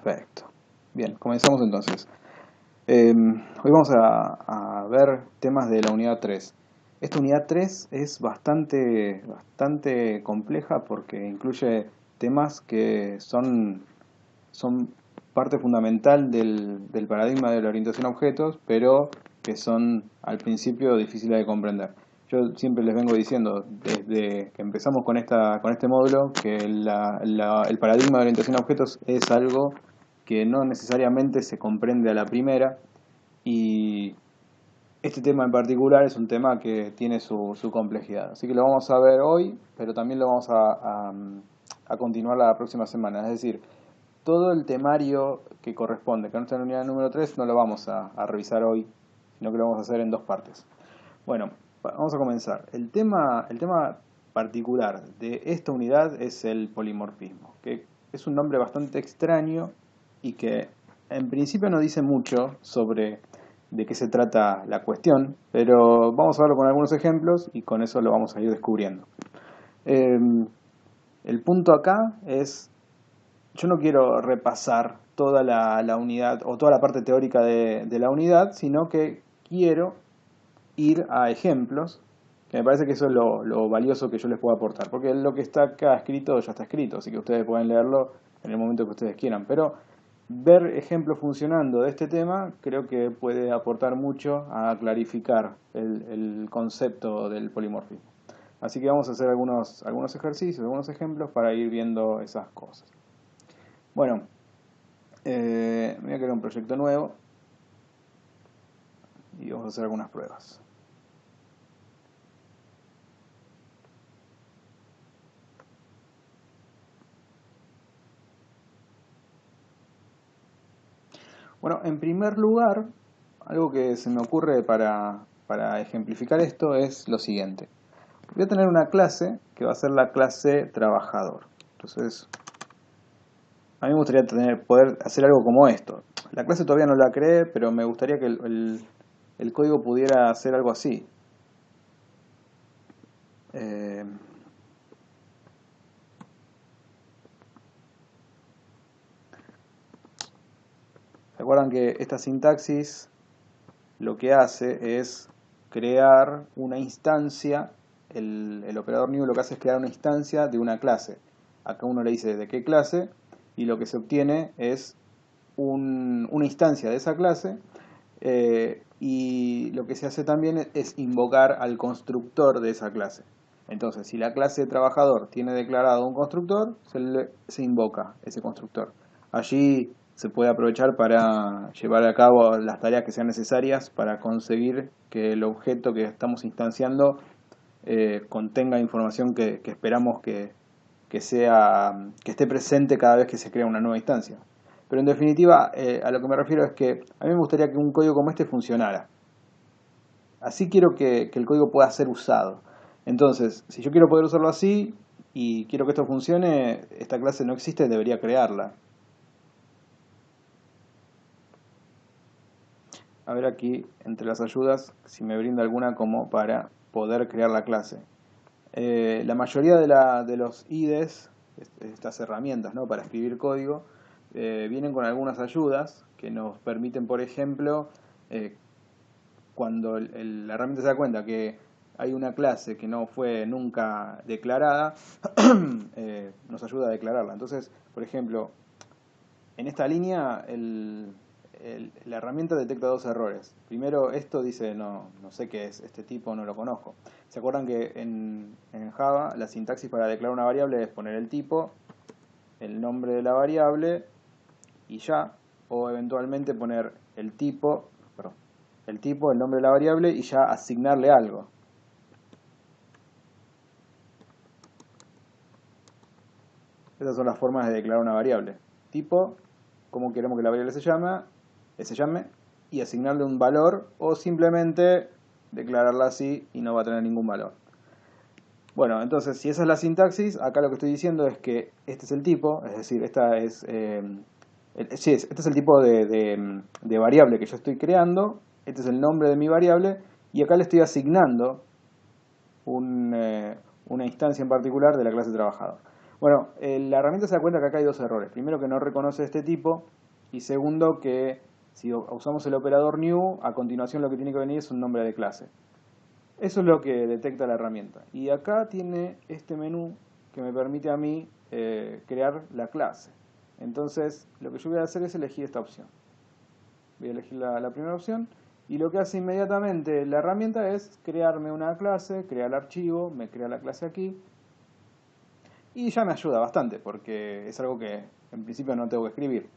Perfecto. Bien, comenzamos entonces. Hoy vamos a ver temas de la unidad 3. Esta unidad 3 es bastante compleja porque incluye temas que son parte fundamental del paradigma de la orientación a objetos, pero que son al principio difíciles de comprender. Yo siempre les vengo diciendo, desde que empezamos con este módulo, que el paradigma de orientación a objetos es algo que no necesariamente se comprende a la primera, y este tema en particular es un tema que tiene su complejidad. Así que lo vamos a ver hoy, pero también lo vamos a continuar la próxima semana. Es decir, todo el temario que corresponde, que no está en la unidad número 3, no lo vamos a revisar hoy, sino que lo vamos a hacer en dos partes. Bueno, vamos a comenzar. El tema particular de esta unidad es el polimorfismo, que es un nombre bastante extraño y que en principio no dice mucho sobre de qué se trata la cuestión, pero vamos a verlo con algunos ejemplos y con eso lo vamos a ir descubriendo. El punto acá es, yo no quiero repasar toda la unidad o toda la parte teórica de la unidad, sino que quiero ir a ejemplos, que me parece que eso es lo valioso que yo les puedo aportar, porque lo que está acá escrito ya está escrito, así que ustedes pueden leerlo en el momento que ustedes quieran, pero ver ejemplos funcionando de este tema creo que puede aportar mucho a clarificar el concepto del polimorfismo. Así que vamos a hacer algunos ejercicios, algunos ejemplos para ir viendo esas cosas. Bueno, me voy a crear un proyecto nuevo y vamos a hacer algunas pruebas. Bueno, en primer lugar, algo que se me ocurre para ejemplificar esto es lo siguiente. Voy a tener una clase que va a ser la clase trabajador. Entonces, a mí me gustaría poder hacer algo como esto. La clase todavía no la creé, pero me gustaría que el código pudiera hacer algo así. ¿Se acuerdan que esta sintaxis lo que hace es crear una instancia? El operador new lo que hace es crear una instancia de una clase. Acá uno le dice de qué clase y lo que se obtiene es una instancia de esa clase, y lo que se hace también es invocar al constructor de esa clase. Entonces, si la clase trabajador tiene declarado un constructor, se invoca ese constructor. Allí se puede aprovechar para llevar a cabo las tareas que sean necesarias para conseguir que el objeto que estamos instanciando contenga información que esperamos que esté presente cada vez que se crea una nueva instancia. Pero en definitiva, a lo que me refiero es que a mí me gustaría que un código como este funcionara. Así quiero que el código pueda ser usado. Entonces, si yo quiero poder usarlo así y quiero que esto funcione, esta clase no existe, debería crearla. A ver aquí, entre las ayudas, si me brinda alguna como para poder crear la clase. La mayoría de los IDEs, estas herramientas, ¿no?, para escribir código, vienen con algunas ayudas que nos permiten, por ejemplo, cuando la herramienta se da cuenta que hay una clase que no fue nunca declarada, nos ayuda a declararla. Entonces, por ejemplo, en esta línea la herramienta detecta dos errores. Primero, esto dice, no sé qué es, este tipo no lo conozco. ¿Se acuerdan que en Java la sintaxis para declarar una variable es poner el tipo, el nombre de la variable y ya? O eventualmente poner el tipo, el nombre de la variable y ya asignarle algo. Esas son las formas de declarar una variable. Tipo, cómo queremos que la variable se llame, y asignarle un valor, o simplemente declararla así y no va a tener ningún valor. Bueno, entonces, si esa es la sintaxis, acá lo que estoy diciendo es que este es el tipo, es decir, este es el tipo de variable que yo estoy creando, este es el nombre de mi variable, y acá le estoy asignando una instancia en particular de la clase trabajador. Bueno, la herramienta se da cuenta que acá hay dos errores. Primero, que no reconoce este tipo. Y segundo, que si usamos el operador new, a continuación lo que tiene que venir es un nombre de clase. Eso es lo que detecta la herramienta. Y acá tiene este menú que me permite a mí crear la clase. Entonces, lo que yo voy a hacer es elegir esta opción. Voy a elegir la primera opción. Y lo que hace inmediatamente la herramienta es crearme una clase, crear el archivo, me crea la clase aquí. Y ya me ayuda bastante, porque es algo que en principio no tengo que escribir.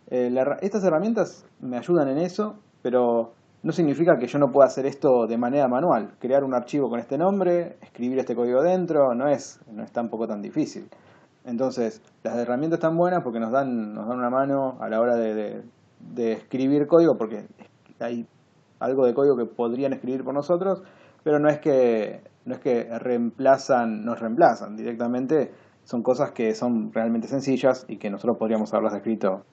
Estas herramientas me ayudan en eso, pero no significa que yo no pueda hacer esto de manera manual. Crear un archivo con este nombre, escribir este código dentro, no es tampoco tan difícil. Entonces, las herramientas están buenas porque nos dan una mano a la hora de escribir código, porque hay algo de código que podrían escribir por nosotros, pero no es que nos reemplazan directamente, son cosas que son realmente sencillas y que nosotros podríamos haberlas escrito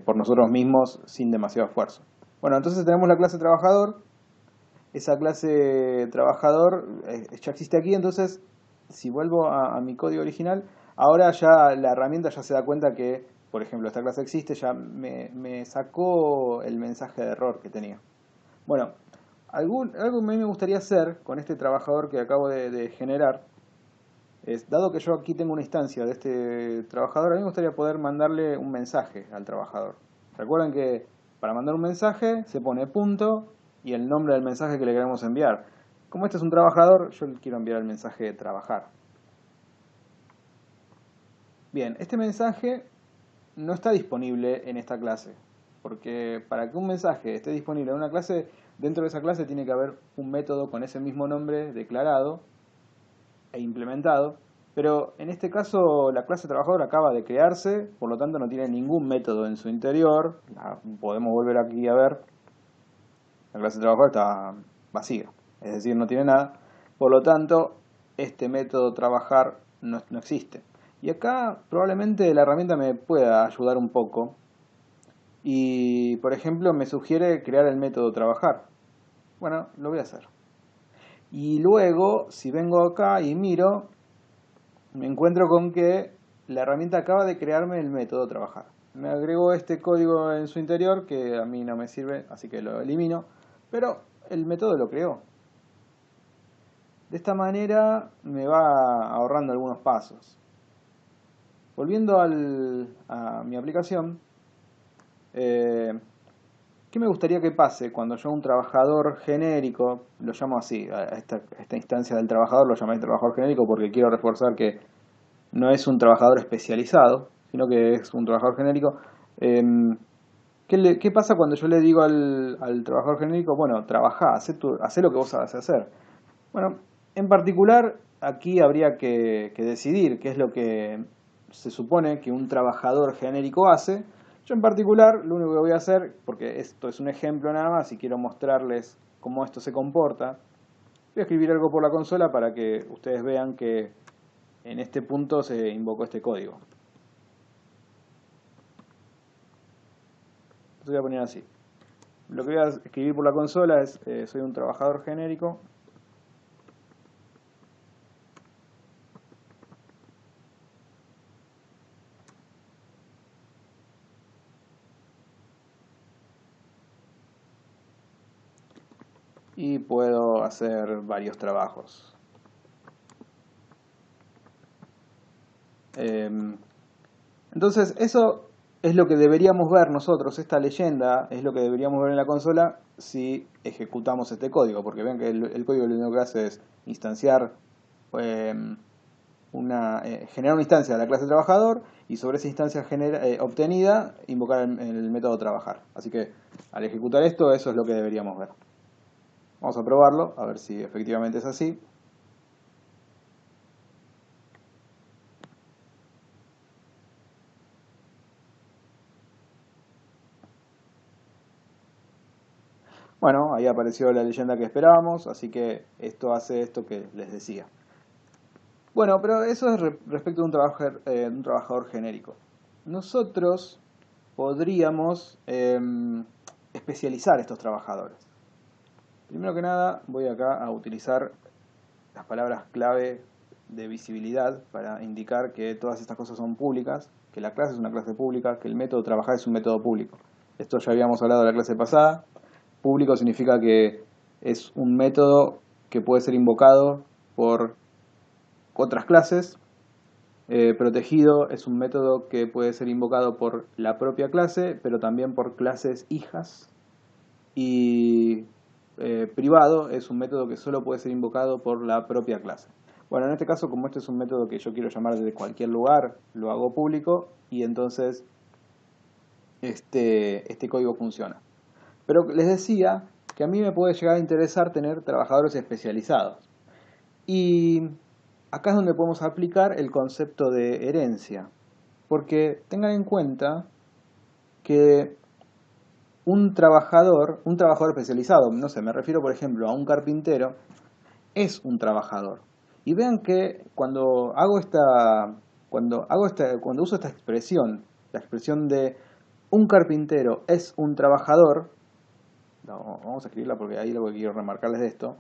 por nosotros mismos sin demasiado esfuerzo. Bueno, entonces tenemos la clase trabajador. Esa clase trabajador ya existe aquí, entonces si vuelvo a mi código original, ahora ya la herramienta ya se da cuenta que, por ejemplo, esta clase existe, ya me sacó el mensaje de error que tenía. Bueno, algo que a mí me gustaría hacer con este trabajador que acabo de generar es, dado que yo aquí tengo una instancia de este trabajador, a mí me gustaría poder mandarle un mensaje al trabajador. Recuerden que para mandar un mensaje se pone punto y el nombre del mensaje que le queremos enviar. Como este es un trabajador, yo le quiero enviar el mensaje de trabajar. Bien, este mensaje no está disponible en esta clase, porque para que un mensaje esté disponible en una clase, dentro de esa clase tiene que haber un método con ese mismo nombre declarado e implementado, pero en este caso la clase trabajador acaba de crearse, por lo tanto no tiene ningún método en su interior. Podemos volver aquí a ver, la clase trabajador está vacía, es decir, no tiene nada, por lo tanto este método trabajar no existe. Y acá probablemente la herramienta me pueda ayudar un poco y, por ejemplo, me sugiere crear el método trabajar. Bueno, lo voy a hacer. Y luego, si vengo acá y miro, me encuentro con que la herramienta acaba de crearme el método trabajar. Me agregó este código en su interior que a mí no me sirve, así que lo elimino, pero el método lo creó. De esta manera me va ahorrando algunos pasos. Volviendo a mi aplicación, eh, ¿qué me gustaría que pase cuando yo a un trabajador genérico, lo llamo así, a esta instancia del trabajador lo llamé trabajador genérico porque quiero reforzar que no es un trabajador especializado, sino que es un trabajador genérico? ¿Qué pasa cuando yo le digo al trabajador genérico, bueno, trabajá, hacé lo que vos sabés hacer? Bueno, en particular, aquí habría que decidir qué es lo que se supone que un trabajador genérico hace. Yo en particular, lo único que voy a hacer, porque esto es un ejemplo nada más y quiero mostrarles cómo esto se comporta, voy a escribir algo por la consola para que ustedes vean que en este punto se invocó este código. Entonces voy a poner así. Lo que voy a escribir por la consola es, soy un trabajador genérico. Y puedo hacer varios trabajos. Entonces, eso es lo que deberíamos ver nosotros, esta leyenda es lo que deberíamos ver en la consola si ejecutamos este código, porque ven que el código lo único que hace es instanciar, eh, generar una instancia de la clase trabajador y sobre esa instancia obtenida invocar el método trabajar. Así que al ejecutar esto, eso es lo que deberíamos ver. Vamos a probarlo, a ver si efectivamente es así. Bueno, ahí apareció la leyenda que esperábamos, así que esto hace esto que les decía. Bueno, pero eso es respecto de un trabajador genérico. Nosotros podríamos especializar estos trabajadores. Primero que nada, voy acá a utilizar las palabras clave de visibilidad para indicar que todas estas cosas son públicas, que la clase es una clase pública, que el método de trabajar es un método público. Esto ya habíamos hablado en la clase pasada. Público significa que es un método que puede ser invocado por otras clases. Protegido es un método que puede ser invocado por la propia clase, pero también por clases hijas. Y privado es un método que solo puede ser invocado por la propia clase. Bueno, en este caso, como este es un método que yo quiero llamar desde cualquier lugar, lo hago público y entonces este código funciona. Pero les decía que a mí me puede llegar a interesar tener trabajadores especializados. Y acá es donde podemos aplicar el concepto de herencia. Porque tengan en cuenta que un trabajador especializado, no sé, me refiero por ejemplo a un carpintero, es un trabajador. Y vean que cuando uso esta expresión, la expresión de un carpintero es un trabajador, no, vamos a escribirla porque ahí lo que quiero remarcarles de esto.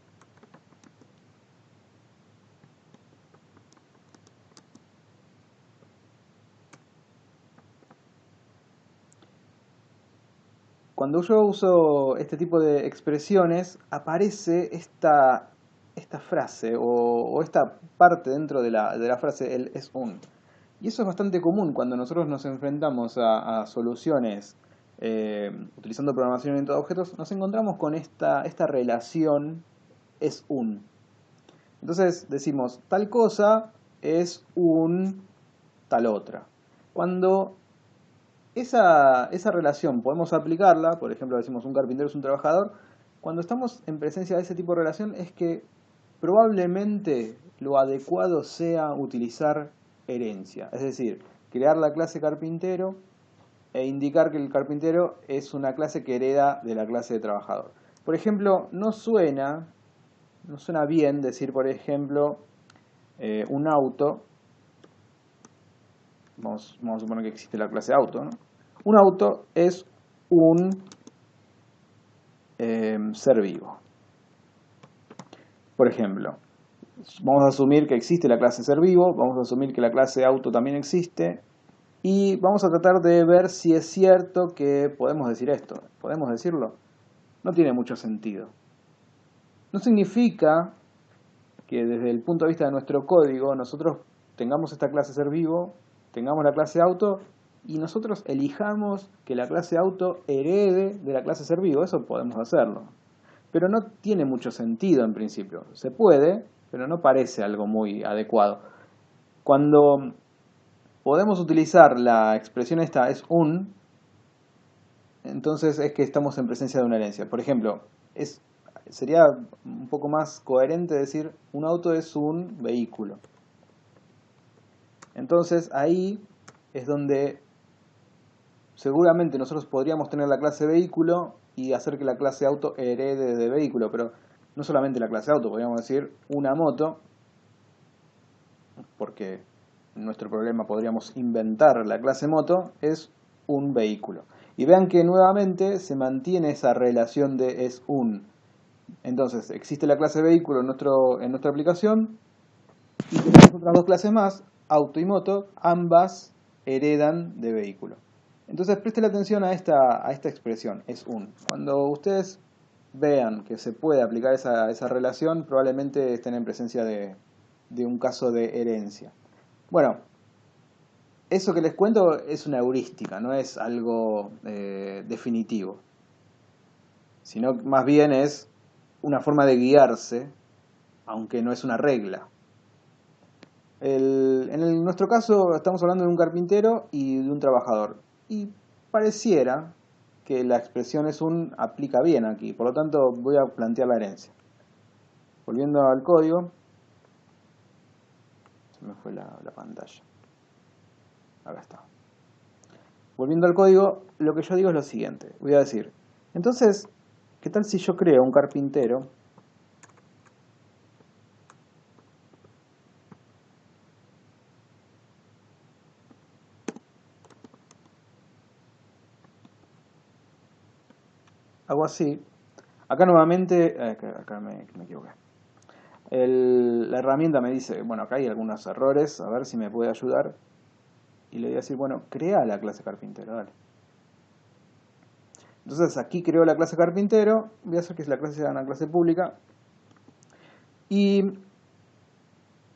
Cuando yo uso este tipo de expresiones, aparece esta frase o esta parte dentro de la frase, el es un. Y eso es bastante común cuando nosotros nos enfrentamos a soluciones utilizando programación orientada a objetos, nos encontramos con esta relación es un. Entonces decimos, tal cosa es un tal otra. Cuando esa relación podemos aplicarla, por ejemplo decimos un carpintero es un trabajador, cuando estamos en presencia de ese tipo de relación es que probablemente lo adecuado sea utilizar herencia, es decir, crear la clase carpintero e indicar que el carpintero es una clase que hereda de la clase de trabajador. Por ejemplo, no suena bien decir, por ejemplo, un auto. Vamos a suponer que existe la clase auto, ¿no? Un auto es un ser vivo. Por ejemplo, vamos a asumir que existe la clase ser vivo, vamos a asumir que la clase auto también existe, y vamos a tratar de ver si es cierto que podemos decir esto. ¿Podemos decirlo? No tiene mucho sentido. No significa que desde el punto de vista de nuestro código nosotros tengamos esta clase ser vivo, tengamos la clase auto y nosotros elijamos que la clase auto herede de la clase ser vivo. Eso podemos hacerlo. Pero no tiene mucho sentido en principio. Se puede, pero no parece algo muy adecuado. Cuando podemos utilizar la expresión esta es un, entonces es que estamos en presencia de una herencia. Por ejemplo, sería un poco más coherente decir un auto es un vehículo. Entonces ahí es donde seguramente nosotros podríamos tener la clase vehículo y hacer que la clase auto herede de vehículo, pero no solamente la clase auto, podríamos decir una moto, porque en nuestro problema podríamos inventar la clase moto, es un vehículo. Y vean que nuevamente se mantiene esa relación de es un. Entonces existe la clase vehículo en nuestra aplicación y tenemos otras dos clases más, auto y moto, ambas heredan de vehículo. Entonces presten atención a esta expresión, es un. Cuando ustedes vean que se puede aplicar esa relación, probablemente estén en presencia de un caso de herencia. Bueno, eso que les cuento es una heurística, no es algo definitivo, sino más bien es una forma de guiarse, aunque no es una regla. Nuestro caso estamos hablando de un carpintero y de un trabajador. Y pareciera que la expresión es un aplica bien aquí. Por lo tanto voy a plantear la herencia. Volviendo al código. Se me fue la pantalla. Acá está. Volviendo al código, lo que yo digo es lo siguiente. Voy a decir, entonces, ¿qué tal si yo creo un carpintero? Hago así. Acá nuevamente, acá me equivoqué. La herramienta me dice, bueno, acá hay algunos errores, a ver si me puede ayudar. Y le voy a decir, bueno, crea la clase carpintero, dale. Entonces aquí creo la clase carpintero, voy a hacer que la clase sea una clase pública. Y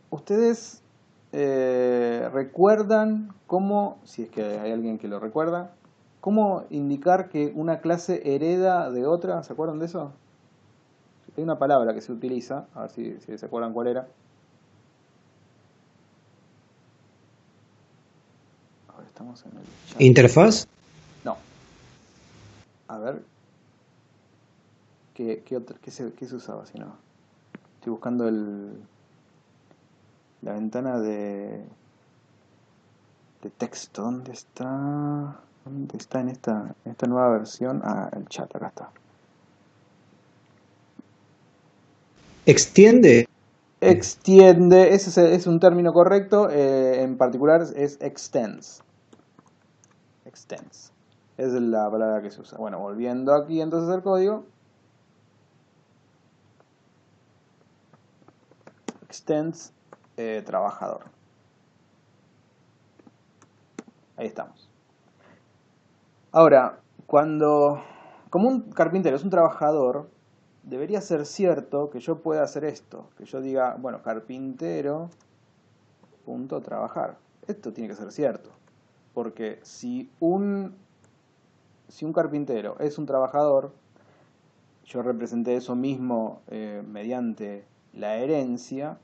ustedes recuerdan cómo, si es que hay alguien que lo recuerda, cómo indicar que una clase hereda de otra. ¿Se acuerdan de eso? Hay una palabra que se utiliza, a ver si se acuerdan cuál era. A ver, estamos en el chat. ¿Interfaz? No, a ver, ¿qué se usaba si no? Estoy buscando la ventana de texto. ¿Dónde está? ¿Dónde está en esta nueva versión? Ah, el chat, acá está. ¿Extiende? Extiende, ese es un término correcto, en particular es extends. Extends. Es la palabra que se usa. Bueno, volviendo aquí entonces al código. Extends trabajador. Ahí estamos. Ahora, como un carpintero es un trabajador, debería ser cierto que yo pueda hacer esto. Que yo diga, bueno, carpintero punto trabajar. Esto tiene que ser cierto. Porque si un carpintero es un trabajador, yo representé eso mismo mediante la herencia,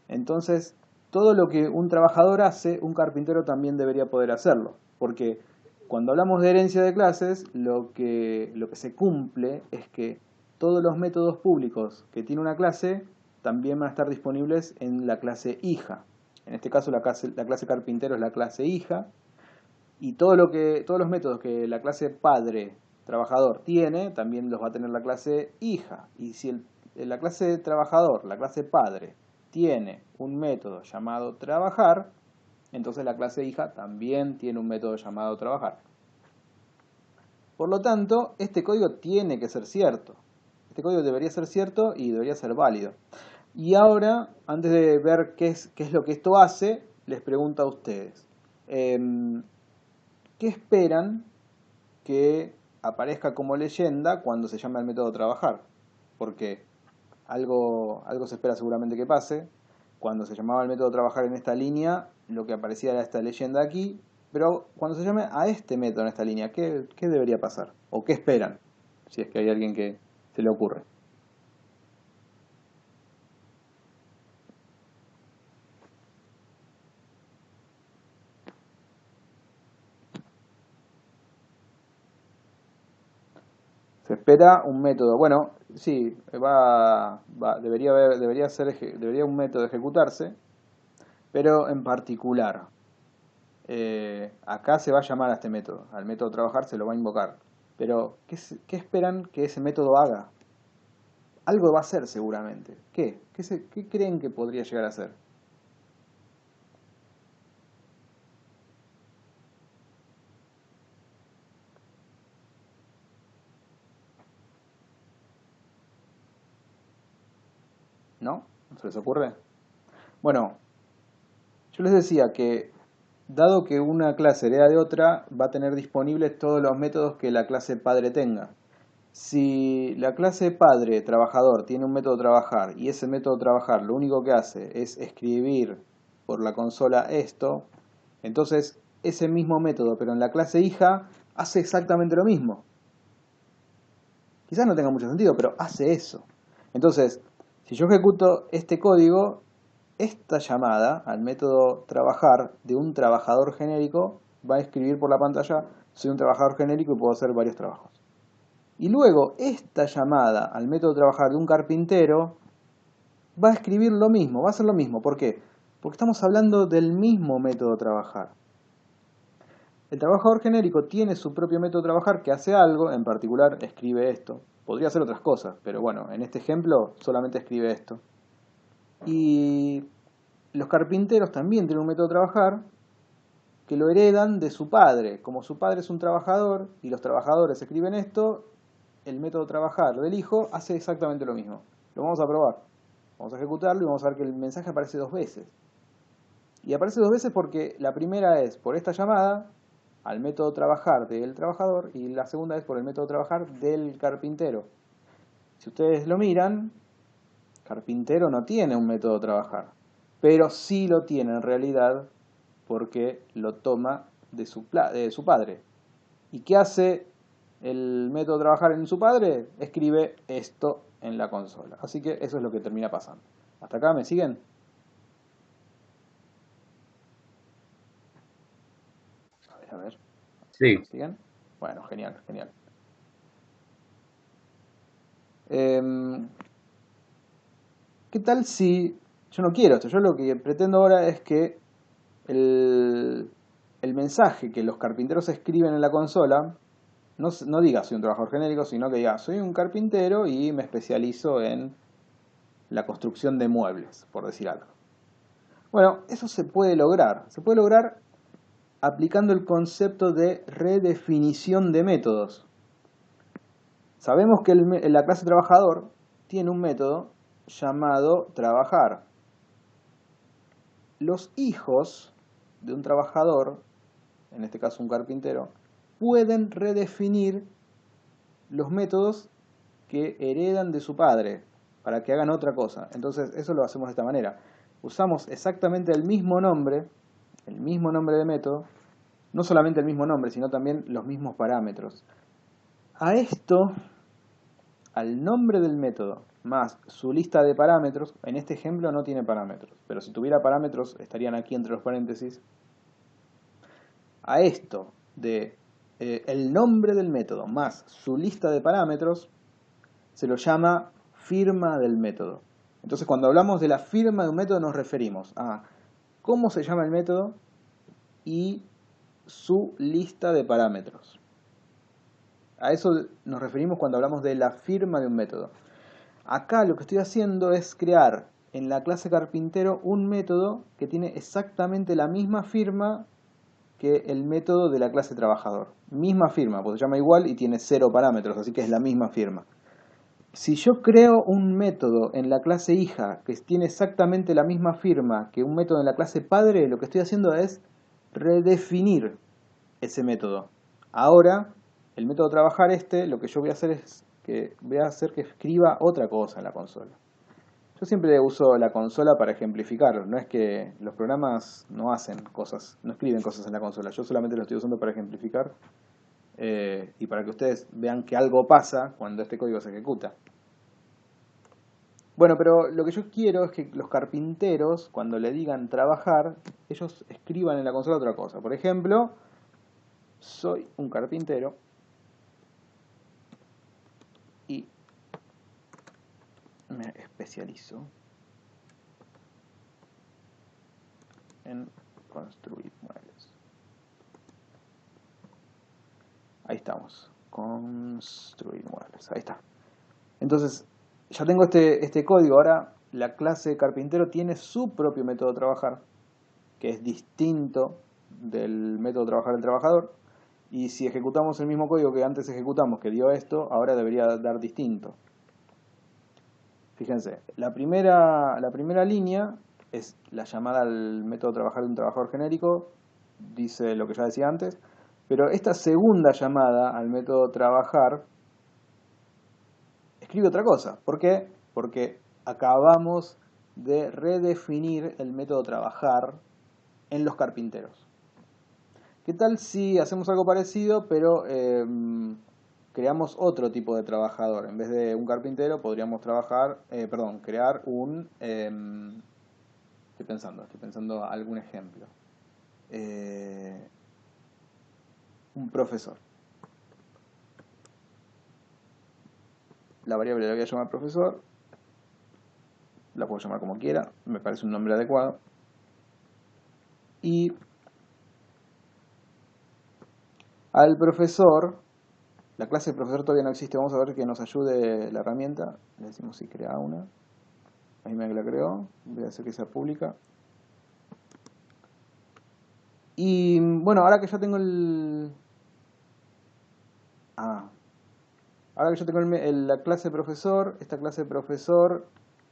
entonces todo lo que un trabajador hace, un carpintero también debería poder hacerlo. Porque cuando hablamos de herencia de clases, lo que se cumple es que todos los métodos públicos que tiene una clase también van a estar disponibles en la clase hija. En este caso la clase carpintero es la clase hija, y todos los métodos que la clase padre trabajador tiene, también los va a tener la clase hija. Y si la clase trabajador, la clase padre, tiene un método llamado trabajar, entonces la clase hija también tiene un método llamado trabajar. Por lo tanto, este código tiene que ser cierto. Este código debería ser cierto y debería ser válido. Y ahora, antes de ver qué es lo que esto hace, les pregunto a ustedes. ¿Qué esperan que aparezca como leyenda cuando se llama el método trabajar? Porque algo se espera seguramente que pase. Cuando se llamaba el método trabajar en esta línea, lo que aparecía era esta leyenda aquí. Pero cuando se llame a este método en esta línea, ¿qué debería pasar? ¿O qué esperan? Si es que hay alguien que se le ocurre. Se espera un método. Bueno, sí, debería un método ejecutarse, pero en particular, acá se va a llamar a este método, al método trabajar se lo va a invocar. Pero, ¿qué esperan que ese método haga? Algo va a hacer seguramente. ¿Qué? ¿Qué creen que podría llegar a hacer? ¿No? ¿No se les ocurre? Bueno, yo les decía que dado que una clase hereda de otra, va a tener disponibles todos los métodos que la clase padre tenga. Si la clase padre trabajador tiene un método trabajar y ese método trabajar lo único que hace es escribir por la consola esto, entonces ese mismo método, pero en la clase hija, hace exactamente lo mismo. Quizás no tenga mucho sentido, pero hace eso. Entonces, si yo ejecuto este código, esta llamada al método trabajar de un trabajador genérico va a escribir por la pantalla: soy un trabajador genérico y puedo hacer varios trabajos. Y luego esta llamada al método trabajar de un carpintero va a escribir lo mismo, va a hacer lo mismo. ¿Por qué? Porque estamos hablando del mismo método trabajar. El trabajador genérico tiene su propio método trabajar que hace algo, en particular escribe esto. Podría hacer otras cosas, pero bueno, en este ejemplo solamente escribe esto. Y los carpinteros también tienen un método trabajar que lo heredan de su padre. Como su padre es un trabajador y los trabajadores escriben esto, el método trabajar del hijo hace exactamente lo mismo. Lo vamos a probar. Vamos a ejecutarlo y vamos a ver que el mensaje aparece dos veces. Y aparece dos veces porque la primera es por esta llamada al método trabajar del trabajador y la segunda es por el método trabajar del carpintero. Si ustedes lo miran, carpintero no tiene un método trabajar, pero sí lo tiene en realidad porque lo toma de su padre. ¿Y qué hace el método trabajar en su padre? Escribe esto en la consola. Así que eso es lo que termina pasando. ¿Hasta acá me siguen? A ver. Sí, ¿Me siguen? Bueno, genial, genial. Em, ¿Qué tal si yo no quiero esto? Yo lo que pretendo ahora es que el, el mensaje que los carpinteros escriben en la consola no diga soy un trabajador genérico, sino que diga soy un carpintero y me especializo en la construcción de muebles, por decir algo. Bueno, eso se puede lograr. Se puede lograr aplicando el concepto de redefinición de métodos. Sabemos que la clase trabajador tiene un método llamado trabajar. Los hijos de un trabajador, en este caso un carpintero, pueden redefinir los métodos que heredan de su padre para que hagan otra cosa. Entonces eso lo hacemos de esta manera. Usamos exactamente el mismo nombre de método, no solamente el mismo nombre, sino también los mismos parámetros. A esto, al nombre del método más su lista de parámetros, en este ejemplo no tiene parámetros, pero si tuviera parámetros estarían aquí entre los paréntesis. A esto de el nombre del método más su lista de parámetros se lo llama firma del método. Entonces cuando hablamos de la firma de un método nos referimos a cómo se llama el método y su lista de parámetros. A eso nos referimos cuando hablamos de la firma de un método. Acá lo que estoy haciendo es crear en la clase carpintero un método que tiene exactamente la misma firma que el método de la clase trabajador. Misma firma, pues se llama igual y tiene 0 parámetros, así que es la misma firma. Si yo creo un método en la clase hija que tiene exactamente la misma firma que un método en la clase padre, lo que estoy haciendo es redefinir ese método. Ahora, el método trabajar lo que yo voy a hacer es que voy a hacer que escriba otra cosa en la consola. Yo siempre uso la consola para ejemplificar, no es que los programas no hacen cosas, no escriben cosas en la consola, yo solamente lo estoy usando para ejemplificar y para que ustedes vean que algo pasa cuando este código se ejecuta. Bueno, pero lo que yo quiero es que los carpinteros, cuando le digan trabajar, ellos escriban en la consola otra cosa. Por ejemplo, soy un carpintero y me especializo en construir muebles. Ahí estamos. Construir muebles. Ahí está. Entonces, ya tengo este código. Ahora la clase carpintero tiene su propio método de trabajar, que es distinto del método de trabajar del trabajador. Y si ejecutamos el mismo código que antes ejecutamos, que dio esto, ahora debería dar distinto. Fíjense, la primera línea es la llamada al método de trabajar de un trabajador genérico, dice lo que ya decía antes, pero esta segunda llamada al método trabajar escribe otra cosa. ¿Por qué? Porque acabamos de redefinir el método trabajar en los carpinteros. ¿Qué tal si hacemos algo parecido, pero creamos otro tipo de trabajador? En vez de un carpintero, podríamos crear estoy pensando algún ejemplo. Un profesor. La variable la voy a llamar profesor. La puedo llamar como quiera, me parece un nombre adecuado. Y al profesor, la clase de profesor todavía no existe, vamos a ver que nos ayude la herramienta. Le decimos si crea una. Ahí me la creó, voy a hacer que sea pública. Y bueno, ahora que ya tengo ahora que yo tengo la clase de profesor, esta clase de profesor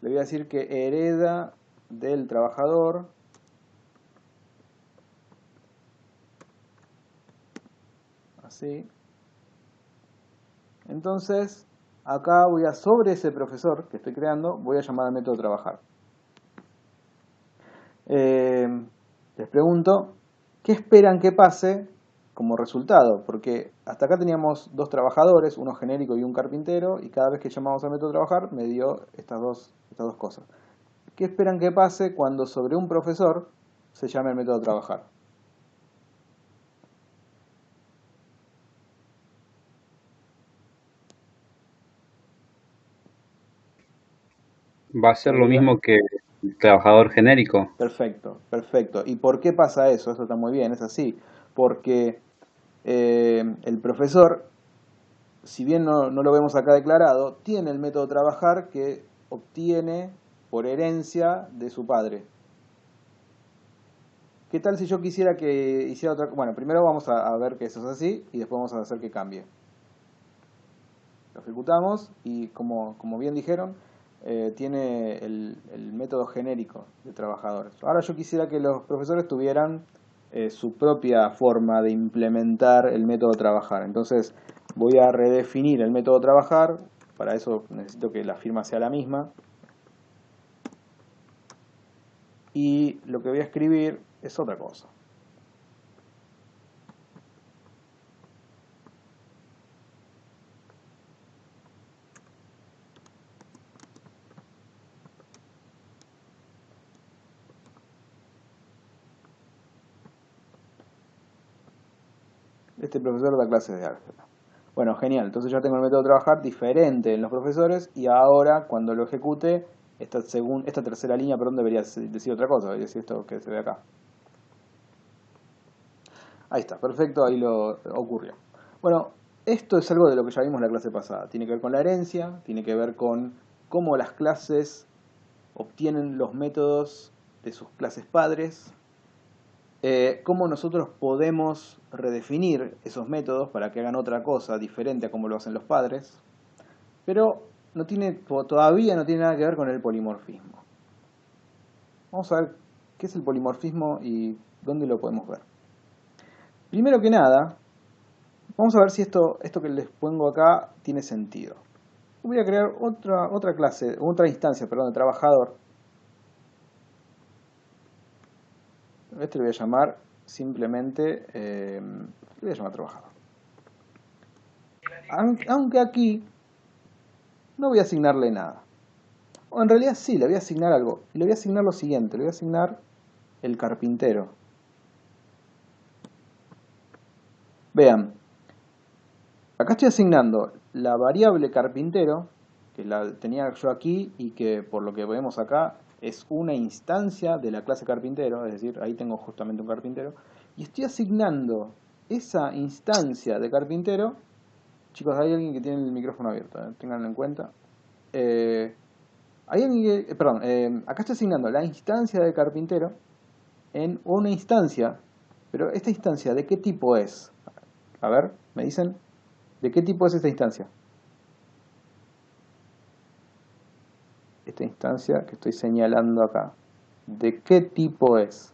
Le voy a decir que hereda del trabajador así. Entonces, acá voy a, sobre ese profesor que estoy creando, voy a llamar al método trabajar. Les pregunto, ¿qué esperan que pase como resultado? Porque hasta acá teníamos dos trabajadores, uno genérico y un carpintero, y cada vez que llamamos al método trabajar me dio estas dos cosas. ¿Qué esperan que pase cuando sobre un profesor se llame el método trabajar? Va a ser lo Podría. mismo que el trabajador genérico. Perfecto, perfecto. ¿Y por qué pasa eso? Eso está muy bien, es así. Porque el profesor, si bien no lo vemos acá declarado, tiene el método trabajar que obtiene por herencia de su padre. ¿Qué tal si yo quisiera que hiciera otra cosa? Bueno, primero vamos a ver que eso es así y después vamos a hacer que cambie. Lo ejecutamos y como bien dijeron, tiene el método genérico de trabajadores. Ahora yo quisiera que los profesores tuvieran su propia forma de implementar el método trabajar. Entonces voy a redefinir el método trabajar. Para eso necesito que la firma sea la misma. Y lo que voy a escribir es otra cosa. Este profesor da clases de álgebra. Bueno, genial. Entonces ya tengo el método de trabajar diferente en los profesores y ahora cuando lo ejecute, esta tercera línea, perdón, debería decir otra cosa, debería decir esto que se ve acá. Ahí está, perfecto, ahí lo ocurrió. Bueno, esto es algo de lo que ya vimos en la clase pasada. Tiene que ver con la herencia, tiene que ver con cómo las clases obtienen los métodos de sus clases padres, cómo nosotros podemos redefinir esos métodos para que hagan otra cosa diferente a como lo hacen los padres, pero todavía no tiene nada que ver con el polimorfismo. Vamos a ver qué es el polimorfismo y dónde lo podemos ver. Primero que nada, vamos a ver si esto que les pongo acá tiene sentido. Voy a crear otra clase, otra instancia, perdón, de trabajador. Este lo voy a llamar simplemente, lo voy a llamar trabajador. Aunque aquí no voy a asignarle nada. O en realidad sí, le voy a asignar algo. Le voy a asignar lo siguiente, le voy a asignar el carpintero. Vean, acá estoy asignando la variable carpintero, que la tenía yo aquí y que por lo que vemos acá es una instancia de la clase carpintero, es decir, ahí tengo justamente un carpintero, y estoy asignando esa instancia de carpintero. Chicos, hay alguien que tiene el micrófono abierto, tenganlo en cuenta. Hay alguien que, perdón, acá estoy asignando la instancia de carpintero en una instancia, pero esta instancia, ¿de qué tipo es? A ver, me dicen, ¿de qué tipo es esta instancia? Esta instancia que estoy señalando acá, ¿de qué tipo es?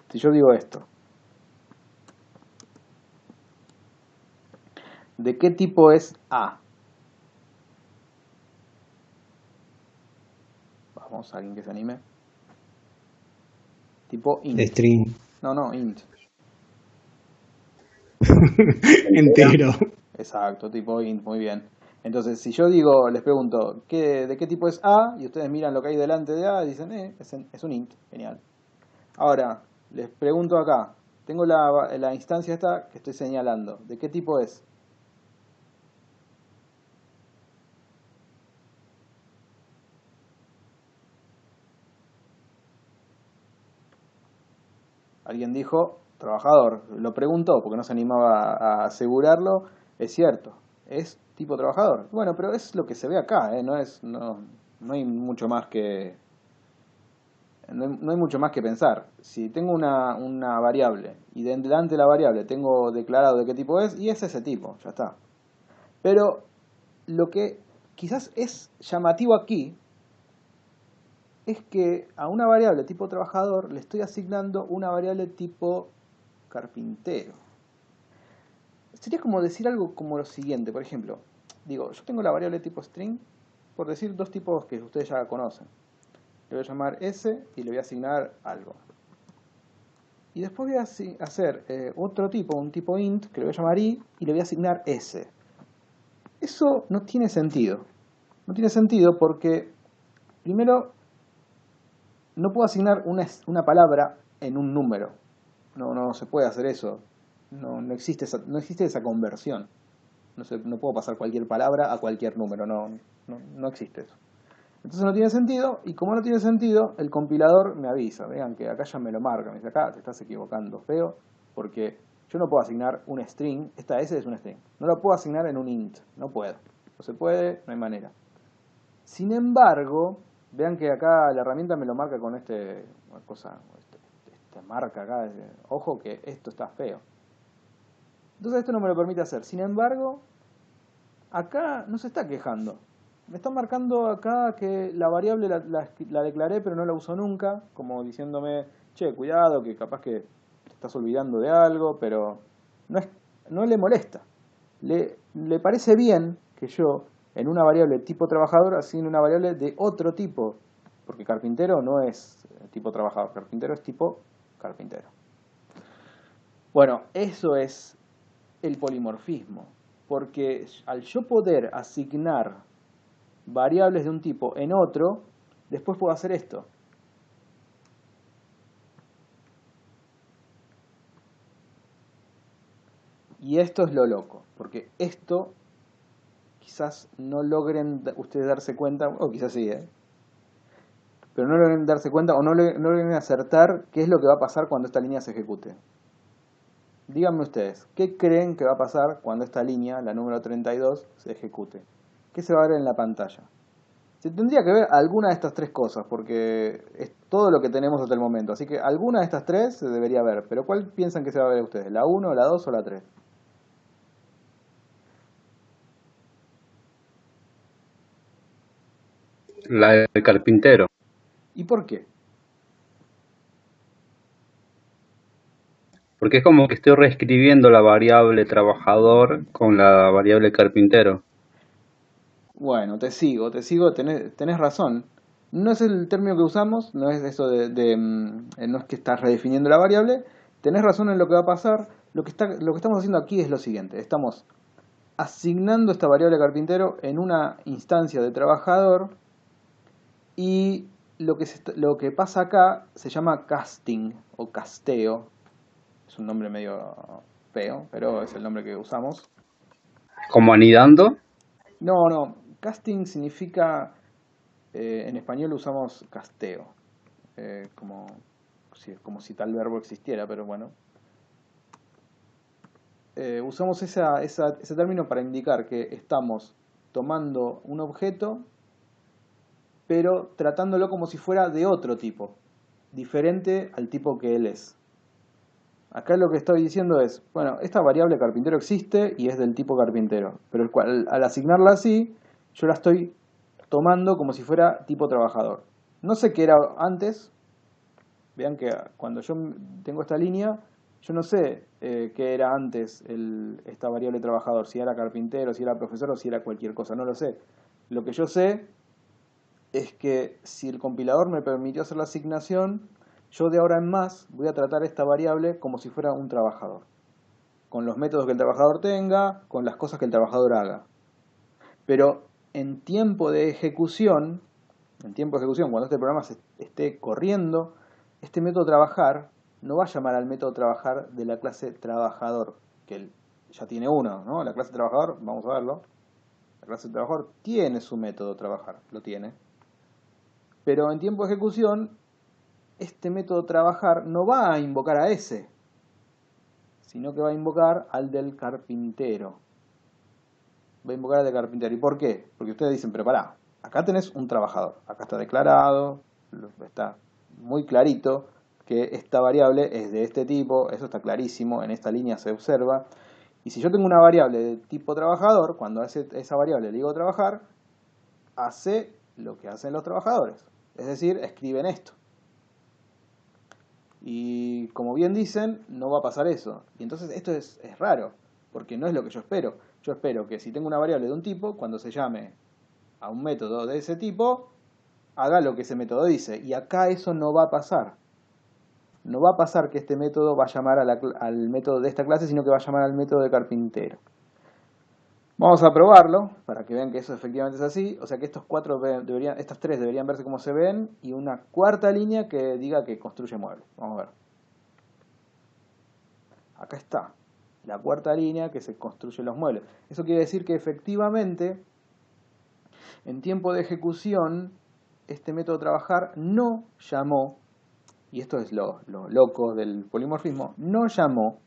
Si yo digo esto, ¿de qué tipo es A? Vamos, alguien que se anime. Tipo int. String. No, int. Entero. Exacto, tipo int, muy bien. Entonces, si yo digo, les pregunto, ¿de qué tipo es A? Y ustedes miran lo que hay delante de A y dicen, es un int, genial. Ahora, les pregunto acá, tengo la instancia esta que estoy señalando, ¿de qué tipo es? Alguien dijo, trabajador, lo preguntó porque no se animaba a asegurarlo, es cierto, es tipo trabajador. Bueno, pero es lo que se ve acá, no hay mucho más que, no hay mucho más que pensar. Si tengo una variable y delante de la variable tengo declarado de qué tipo es, y es ese tipo, ya está. Pero lo que quizás es llamativo aquí es que a una variable tipo trabajador le estoy asignando una variable tipo carpintero. Sería como decir algo como lo siguiente, por ejemplo, digo, yo tengo la variable tipo string, por decir dos tipos que ustedes ya conocen. Le voy a llamar s y le voy a asignar algo. Y después voy a hacer otro tipo, un tipo int, que le voy a llamar i, y le voy a asignar s. Eso no tiene sentido. No tiene sentido porque, primero, no puedo asignar una palabra en un número. No se puede hacer eso. No existe esa conversión. No puedo pasar cualquier palabra a cualquier número. No existe eso. Entonces no tiene sentido, y como no tiene sentido, el compilador me avisa. Vean que acá ya me lo marca. Me dice, acá te estás equivocando, feo, porque yo no puedo asignar un string. Esta S es un string. No lo puedo asignar en un int. No puedo. No se puede, no hay manera. Sin embargo, vean que acá la herramienta me lo marca con esta marca acá. Ojo que esto está feo. Entonces esto no me lo permite hacer. Sin embargo, acá no se está quejando. Me está marcando acá que la variable la declaré pero no la uso nunca, como diciéndome, che, cuidado, que capaz que te estás olvidando de algo, pero no le molesta. Le parece bien que yo, en una variable tipo trabajador, asigne una variable de otro tipo, porque carpintero no es tipo trabajador, carpintero es tipo carpintero. Bueno, eso es el polimorfismo, porque al yo poder asignar variables de un tipo en otro, después puedo hacer esto. Y esto es lo loco, porque esto quizás no logren ustedes darse cuenta, o quizás sí, pero no logren darse cuenta o no logren acertar qué es lo que va a pasar cuando esta línea se ejecute. Díganme ustedes, ¿qué creen que va a pasar cuando esta línea, la número 32, se ejecute? ¿Qué se va a ver en la pantalla? Se tendría que ver alguna de estas tres cosas, porque es todo lo que tenemos hasta el momento. Así que alguna de estas tres se debería ver. Pero ¿cuál piensan que se va a ver ustedes? ¿La 1, la 2 o la 3? La del carpintero. ¿Y por qué? Porque es como que estoy reescribiendo la variable trabajador con la variable carpintero. Bueno, te sigo, tenés razón. No es el término que usamos, no es eso no es que estás redefiniendo la variable. Tenés razón en lo que va a pasar. Lo que estamos haciendo aquí es lo siguiente. Estamos asignando esta variable carpintero en una instancia de trabajador y lo que pasa acá se llama casting o casteo. Es un nombre medio feo, pero es el nombre que usamos. Como anidando. No, casting significa, en español usamos casteo, como si tal verbo existiera, pero bueno. Usamos ese término para indicar que estamos tomando un objeto, pero tratándolo como si fuera de otro tipo, diferente al tipo que él es. Acá lo que estoy diciendo es, bueno, esta variable carpintero existe y es del tipo carpintero, pero al asignarla así, yo la estoy tomando como si fuera tipo trabajador. No sé qué era antes, vean que cuando yo tengo esta línea, yo no sé qué era antes esta variable trabajador, si era carpintero, si era profesor o si era cualquier cosa, no lo sé. Lo que yo sé es que si el compilador me permitió hacer la asignación, yo de ahora en más voy a tratar esta variable como si fuera un trabajador, con los métodos que el trabajador tenga, con las cosas que el trabajador haga. Pero en tiempo de ejecución, cuando este programa esté corriendo, este método trabajar no va a llamar al método trabajar de la clase trabajador, que él ya tiene uno, ¿no? La clase trabajador, vamos a verlo. La clase trabajador tiene su método trabajar, lo tiene. Pero en tiempo de ejecución, este método trabajar no va a invocar a ese, sino que va a invocar al del carpintero. Va a invocar al del carpintero. ¿Y por qué? Porque ustedes dicen, pero pará, acá tenés un trabajador, acá está declarado, está muy clarito que esta variable es de este tipo, eso está clarísimo, en esta línea se observa. Y si yo tengo una variable de tipo trabajador, cuando a esa variable le digo trabajar, hace lo que hacen los trabajadores. Es decir, escriben esto. Y como bien dicen, no va a pasar eso. Y entonces esto es raro, porque no es lo que yo espero. Yo espero que si tengo una variable de un tipo, cuando se llame a un método de ese tipo, haga lo que ese método dice. Y acá eso no va a pasar. No va a pasar que este método va a llamar al método de esta clase, sino que va a llamar al método de carpintero. Vamos a probarlo para que vean que eso efectivamente es así. O sea que estas tres deberían verse como se ven, y una cuarta línea que diga que construye muebles. Vamos a ver. Acá está, la cuarta línea que se construye los muebles. Eso quiere decir que efectivamente, en tiempo de ejecución, este método trabajar no llamó, y esto es lo loco del polimorfismo, no llamó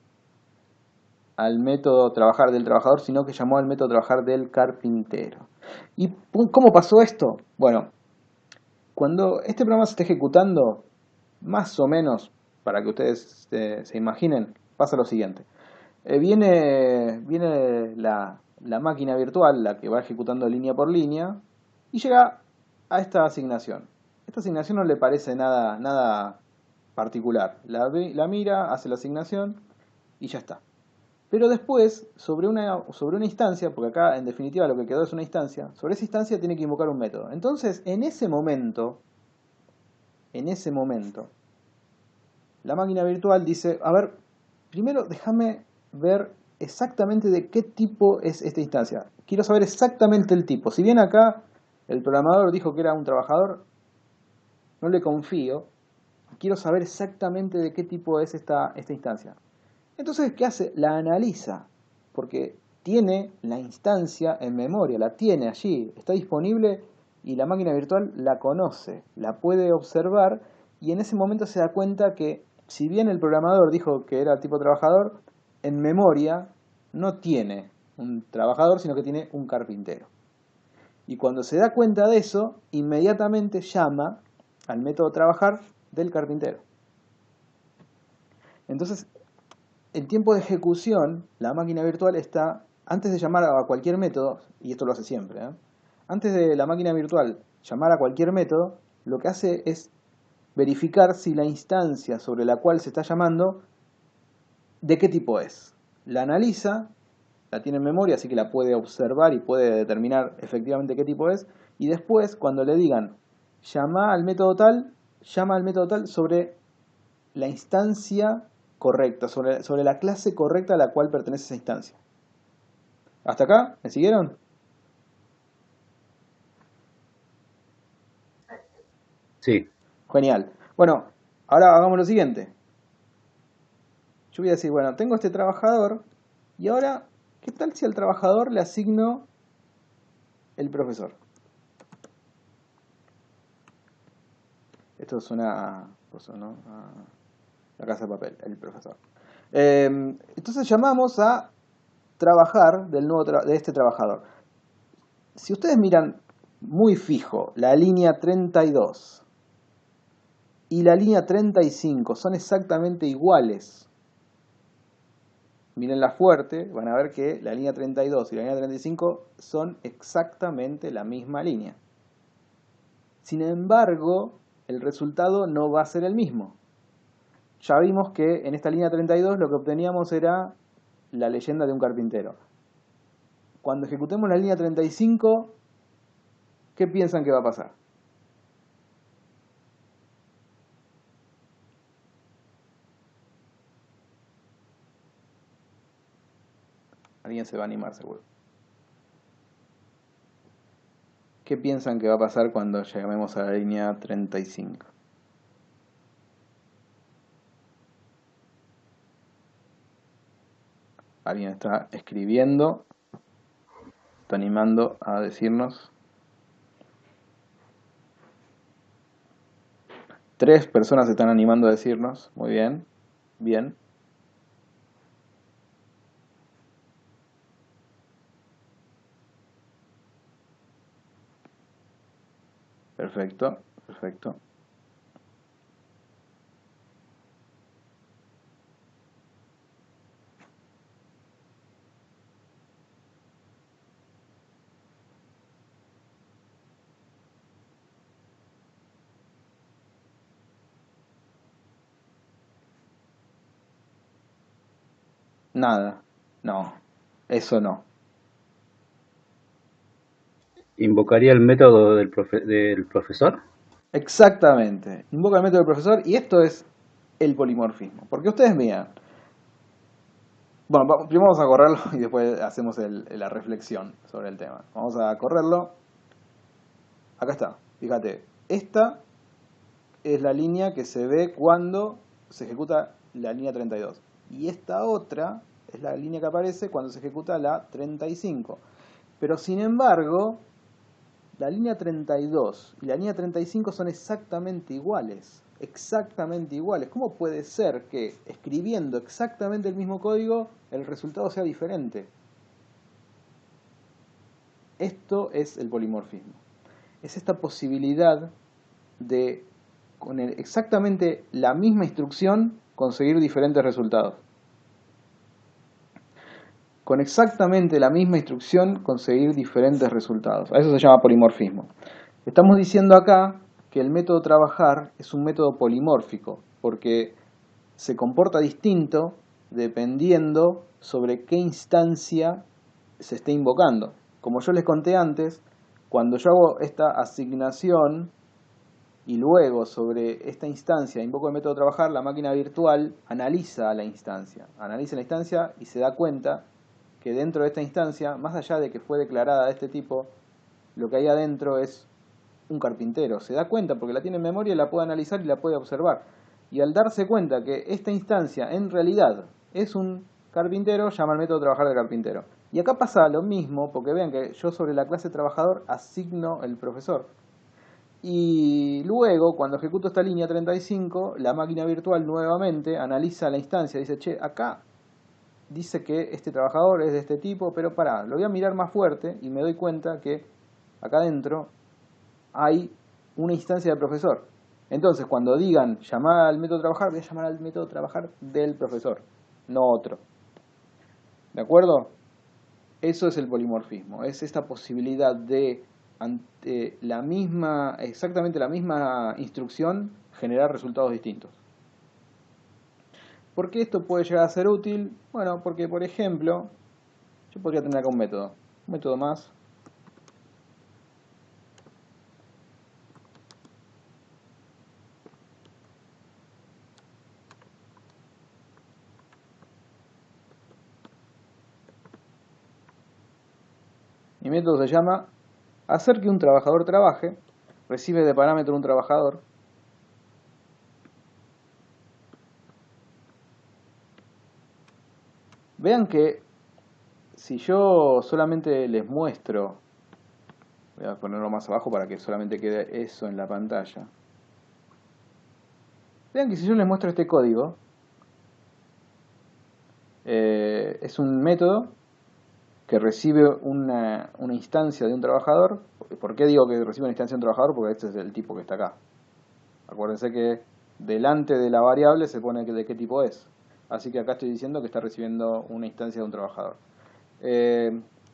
al método trabajar del trabajador, sino que llamó al método trabajar del carpintero. ¿Y cómo pasó esto? Bueno, cuando este programa se está ejecutando, más o menos, para que ustedes se imaginen, pasa lo siguiente. Viene la máquina virtual, la que va ejecutando línea por línea, y llega a esta asignación. Esta asignación no le parece nada particular. La mira, hace la asignación y ya está. Pero después, sobre una instancia, porque acá en definitiva lo que quedó es una instancia, sobre esa instancia tiene que invocar un método. Entonces, en ese momento, la máquina virtual dice, a ver, primero déjame ver exactamente de qué tipo es esta instancia. Quiero saber exactamente el tipo. Si bien acá el programador dijo que era un trabajador, no le confío. Quiero saber exactamente de qué tipo es esta instancia. Entonces, ¿qué hace? La analiza, porque tiene la instancia en memoria, la tiene allí, está disponible y la máquina virtual la conoce, la puede observar y en ese momento se da cuenta que si bien el programador dijo que era tipo trabajador, en memoria no tiene un trabajador, sino que tiene un carpintero. Y cuando se da cuenta de eso, inmediatamente llama al método trabajar del carpintero. Entonces, en tiempo de ejecución, la máquina virtual está, antes de llamar a cualquier método, y esto lo hace siempre, antes de la máquina virtual llamar a cualquier método, lo que hace es verificar si la instancia sobre la cual se está llamando, de qué tipo es. La analiza, la tiene en memoria, así que la puede observar y puede determinar efectivamente qué tipo es, y después, cuando le digan, llama al método tal sobre la instancia correcta, sobre la clase correcta a la cual pertenece esa instancia. ¿Hasta acá? ¿Me siguieron? Sí. Genial. Bueno, ahora hagamos lo siguiente. Yo voy a decir, bueno, tengo este trabajador y ahora, ¿qué tal si al trabajador le asigno el profesor? Esto es una cosa, ¿no? La casa de papel, el profesor. Entonces llamamos a trabajar de este trabajador. Si ustedes miran muy fijo la línea 32 y la línea 35 son exactamente iguales, mírenla fuerte, van a ver que la línea 32 y la línea 35 son exactamente la misma línea. Sin embargo, el resultado no va a ser el mismo. Ya vimos que en esta línea 32 lo que obteníamos era la leyenda de un carpintero. Cuando ejecutemos la línea 35, ¿qué piensan que va a pasar? Alguien se va a animar seguro. ¿Qué piensan que va a pasar cuando lleguemos a la línea 35? Alguien está escribiendo, está animando a decirnos. 3 personas se están animando a decirnos. Muy bien, bien. Perfecto, perfecto. nada. No, eso no. ¿Invocaría el método del profesor? Exactamente. Invoca el método del profesor y esto es el polimorfismo. Porque ustedes vean. Bueno, primero vamos a correrlo y después hacemos la reflexión sobre el tema. Vamos a correrlo. Acá está. Fíjate. Esta es la línea que se ve cuando se ejecuta la línea 32. Y esta otra es la línea que aparece cuando se ejecuta la 35. Pero sin embargo, la línea 32 y la línea 35 son exactamente iguales. Exactamente iguales. ¿Cómo puede ser que escribiendo exactamente el mismo código el resultado sea diferente? Esto es el polimorfismo. Es esta posibilidad de, con exactamente la misma instrucción, conseguir diferentes resultados. Con exactamente la misma instrucción, conseguir diferentes resultados. A eso se llama polimorfismo. Estamos diciendo acá que el método trabajar es un método polimórfico, porque se comporta distinto dependiendo sobre qué instancia se esté invocando. Como yo les conté antes, cuando yo hago esta asignación y luego sobre esta instancia invoco el método trabajar, la máquina virtual analiza la instancia y se da cuenta que dentro de esta instancia, más allá de que fue declarada de este tipo, lo que hay adentro es un carpintero. Se da cuenta porque la tiene en memoria y la puede analizar y la puede observar. Y al darse cuenta que esta instancia en realidad es un carpintero, llama al método trabajar del carpintero. Y acá pasa lo mismo, porque vean que yo sobre la clase trabajador asigno el profesor. Y luego, cuando ejecuto esta línea 35, la máquina virtual nuevamente analiza la instancia. Dice, che, acá dice que este trabajador es de este tipo, pero pará, lo voy a mirar más fuerte y me doy cuenta que acá adentro hay una instancia de profesor. Entonces, cuando digan llamar al método trabajar, voy a llamar al método trabajar del profesor, no otro. ¿De acuerdo? Eso es el polimorfismo, es esta posibilidad de, ante exactamente la misma instrucción, generar resultados distintos. ¿Por qué esto puede llegar a ser útil? Bueno, porque por ejemplo, yo podría tener acá un método más. Mi método se llama hacer que un trabajador trabaje, recibe de parámetro un trabajador. Vean que si yo solamente les muestro, voy a ponerlo más abajo para que solamente quede eso en la pantalla. Vean que si yo les muestro este código, es un método que recibe una instancia de un trabajador. ¿Por qué digo que recibe una instancia de un trabajador? Porque este es el tipo que está acá. Acuérdense que delante de la variable se pone de qué tipo es. Así que acá estoy diciendo que está recibiendo una instancia de un trabajador.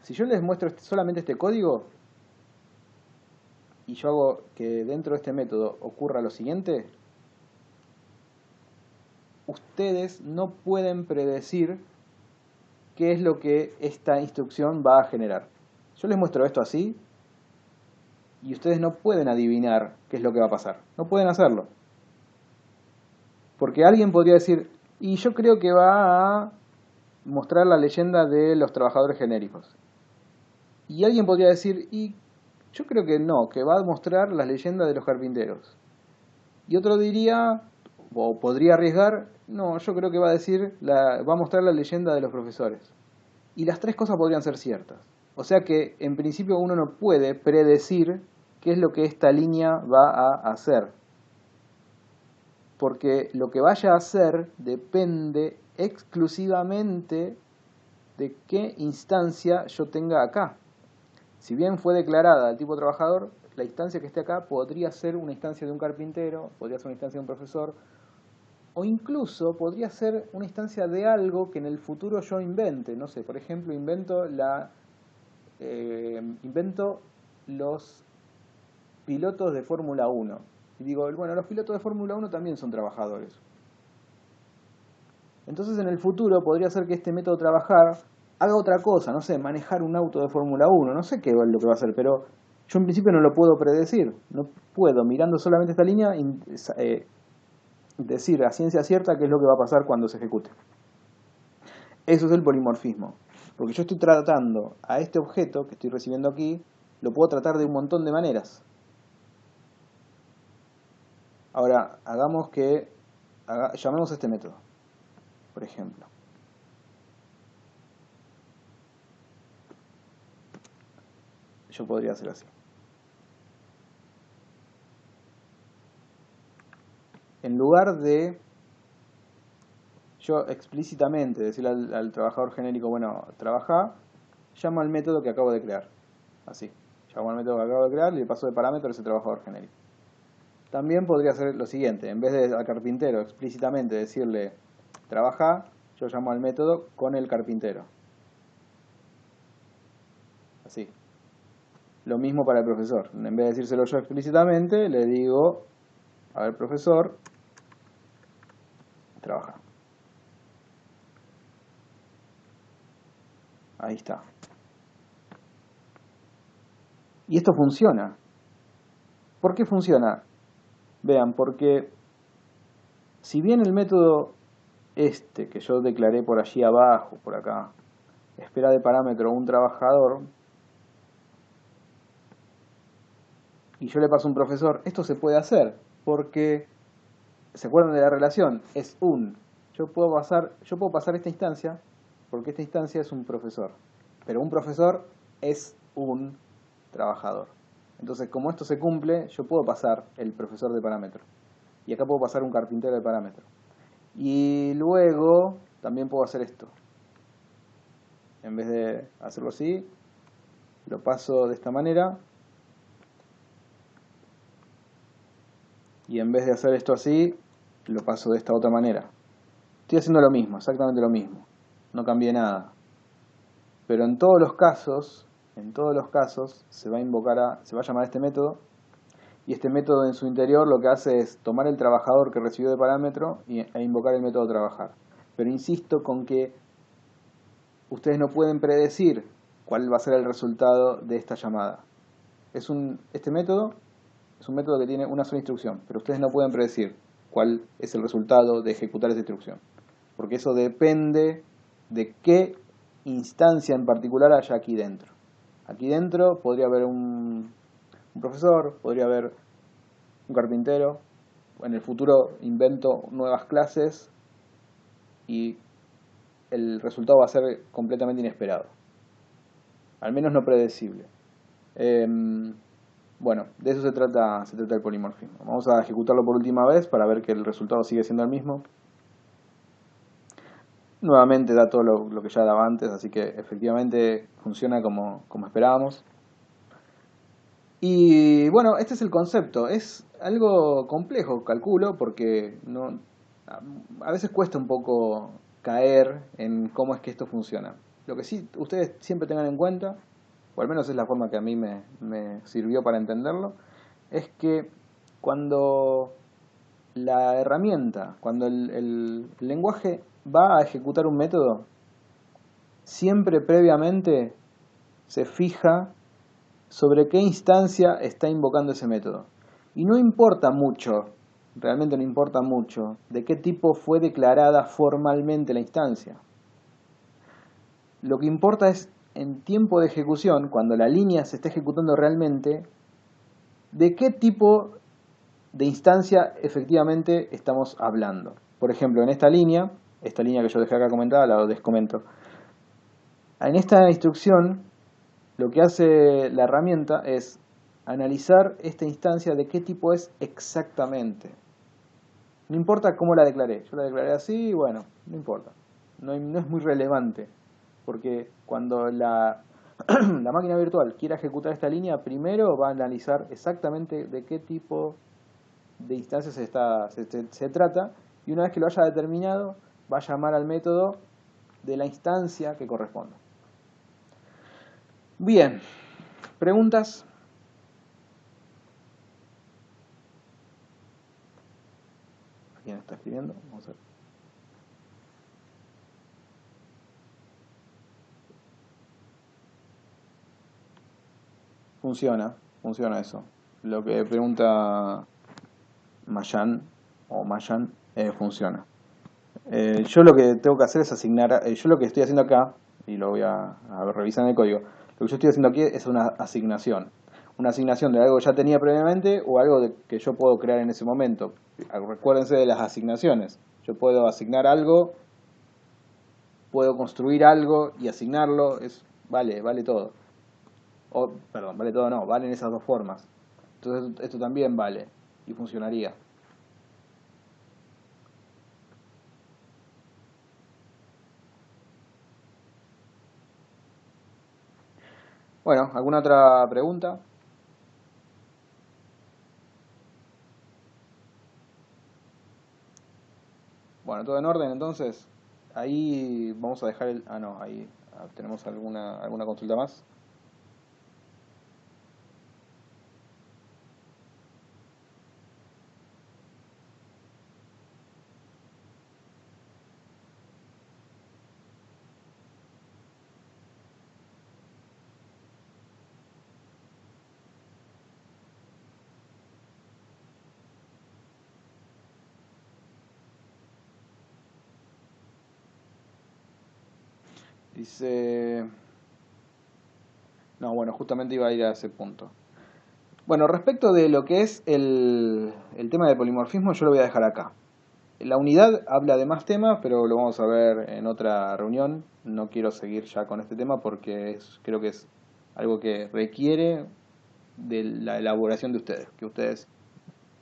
Si yo les muestro solamente este código y yo hago que dentro de este método ocurra lo siguiente, ustedes no pueden predecir qué es lo que esta instrucción va a generar. Yo les muestro esto así y ustedes no pueden adivinar qué es lo que va a pasar. No pueden hacerlo. Porque alguien podría decir, y yo creo que va a mostrar la leyenda de los trabajadores genéricos. Y alguien podría decir, y yo creo que no, que va a mostrar la leyenda de los carpinteros. Y otro diría, o podría arriesgar, no, yo creo que va a decir, va a mostrar la leyenda de los profesores. Y las tres cosas podrían ser ciertas. O sea que en principio uno no puede predecir qué es lo que esta línea va a hacer. Porque lo que vaya a hacer depende exclusivamente de qué instancia yo tenga acá. Si bien fue declarada el tipo trabajador, la instancia que esté acá podría ser una instancia de un carpintero, podría ser una instancia de un profesor, o incluso podría ser una instancia de algo que en el futuro yo invente. No sé, por ejemplo, invento los pilotos de Fórmula 1. Y digo, bueno, los pilotos de Fórmula 1 también son trabajadores. Entonces en el futuro podría ser que este método trabajar haga otra cosa, no sé, manejar un auto de Fórmula 1, no sé qué es lo que va a hacer, pero yo en principio no lo puedo predecir. No puedo, mirando solamente esta línea, decir a ciencia cierta qué es lo que va a pasar cuando se ejecute. Eso es el polimorfismo. Porque yo estoy tratando a este objeto que estoy recibiendo aquí, lo puedo tratar de un montón de maneras. Ahora, llamemos a este método, por ejemplo. Yo podría hacer así. En lugar de yo explícitamente decirle al trabajador genérico, bueno, trabaja, llamo al método que acabo de crear. Así. Llamo al método que acabo de crear y le paso de parámetro a ese trabajador genérico. También podría ser lo siguiente, en vez de al carpintero explícitamente decirle trabaja, yo llamo al método con el carpintero. Así. Lo mismo para el profesor. En vez de decírselo yo explícitamente, le digo, a ver, profesor, trabaja. Ahí está. Y esto funciona. ¿Por qué funciona? Vean, porque si bien el método este que yo declaré por allí abajo, por acá, espera de parámetro un trabajador, y yo le paso un profesor, esto se puede hacer, porque, ¿se acuerdan de la relación? Es un. Yo puedo pasar esta instancia, porque esta instancia es un profesor, pero un profesor es un trabajador. Entonces, como esto se cumple, yo puedo pasar el profesor de parámetro. Y acá puedo pasar un carpintero de parámetro. Y luego también puedo hacer esto. En vez de hacerlo así, lo paso de esta manera. Y en vez de hacer esto así, lo paso de esta otra manera. Estoy haciendo lo mismo, exactamente lo mismo. No cambié nada. Pero en todos los casos se va a llamar este método. Y este método en su interior lo que hace es tomar el trabajador que recibió de parámetro e invocar el método trabajar. Pero insisto con que ustedes no pueden predecir cuál va a ser el resultado de esta llamada. Este método es un método que tiene una sola instrucción, pero ustedes no pueden predecir cuál es el resultado de ejecutar esa instrucción. Porque eso depende de qué instancia en particular haya aquí dentro. Aquí dentro podría haber un profesor, podría haber un carpintero. En el futuro invento nuevas clases y el resultado va a ser completamente inesperado. Al menos no predecible. Bueno, de eso se trata el polimorfismo. Vamos a ejecutarlo por última vez para ver que el resultado sigue siendo el mismo. Nuevamente da todo lo que ya daba antes, así que efectivamente funciona como esperábamos. Y bueno, este es el concepto. Es algo complejo, calculo, porque a veces cuesta un poco caer en cómo es que esto funciona. Lo que sí ustedes siempre tengan en cuenta, o al menos es la forma que a mí me sirvió para entenderlo, es que cuando la herramienta, cuando el lenguaje va a ejecutar un método, siempre previamente se fija sobre qué instancia está invocando ese método. Y no importa mucho, realmente no importa mucho, de qué tipo fue declarada formalmente la instancia. Lo que importa es, en tiempo de ejecución, cuando la línea se está ejecutando realmente, de qué tipo de instancia efectivamente estamos hablando. Por ejemplo, en esta línea que yo dejé acá comentada, la descomento. En esta instrucción, lo que hace la herramienta es analizar esta instancia de qué tipo es exactamente. No importa cómo la declaré. Yo la declaré así y bueno, no importa. No es muy relevante. Porque cuando la máquina virtual quiera ejecutar esta línea, primero va a analizar exactamente de qué tipo de instancia se trata. Y una vez que lo haya determinado, va a llamar al método de la instancia que corresponda. Bien, ¿preguntas? ¿Quién está escribiendo? Vamos a ver. funciona eso. Lo que pregunta Mayan o Mayan funciona. Yo lo que tengo que hacer es asignar, yo lo que estoy haciendo acá, y lo voy a revisar en el código, lo que yo estoy haciendo aquí es una asignación. Una asignación de algo que ya tenía previamente o algo que yo puedo crear en ese momento. Recuérdense de las asignaciones. Yo puedo asignar algo, puedo construir algo y asignarlo, vale todo. Perdón, vale todo no, valen esas dos formas. Entonces esto también vale y funcionaría. Bueno, ¿alguna otra pregunta? Bueno, todo en orden entonces. Ahí vamos a dejar el... Ah, no, ahí tenemos alguna consulta más. Dice... No, bueno, justamente iba a ir a ese punto. Bueno, respecto de lo que es el tema del polimorfismo, yo lo voy a dejar acá. La unidad habla de más temas, pero lo vamos a ver en otra reunión. No quiero seguir ya con este tema porque creo que es algo que requiere de la elaboración de ustedes. Que ustedes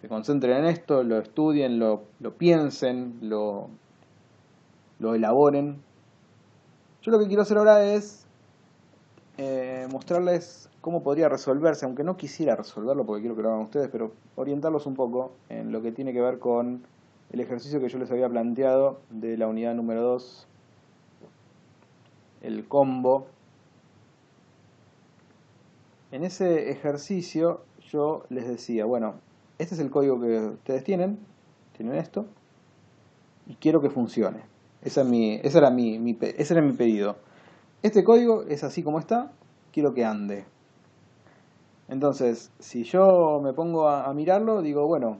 se concentren en esto, lo estudien, lo piensen, lo elaboren. Yo lo que quiero hacer ahora es mostrarles cómo podría resolverse, aunque no quisiera resolverlo porque quiero que lo hagan ustedes, pero orientarlos un poco en lo que tiene que ver con el ejercicio que yo les había planteado de la unidad número 2, el combo. En ese ejercicio yo les decía, bueno, este es el código que ustedes tienen esto, y quiero que funcione. Ese era mi pedido. Este código es así como está, quiero que ande. Entonces, si yo me pongo a mirarlo, digo, bueno,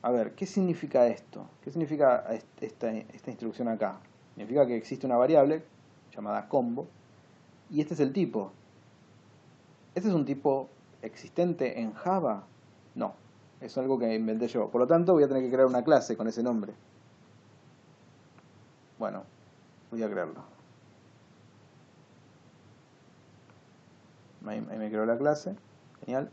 a ver, ¿qué significa esto? ¿Qué significa esta instrucción acá? Significa que existe una variable llamada combo, y este es el tipo. ¿Este es un tipo existente en Java? No, es algo que inventé yo. Por lo tanto, voy a tener que crear una clase con ese nombre. Bueno, voy a crearlo. Ahí me creo la clase. Genial.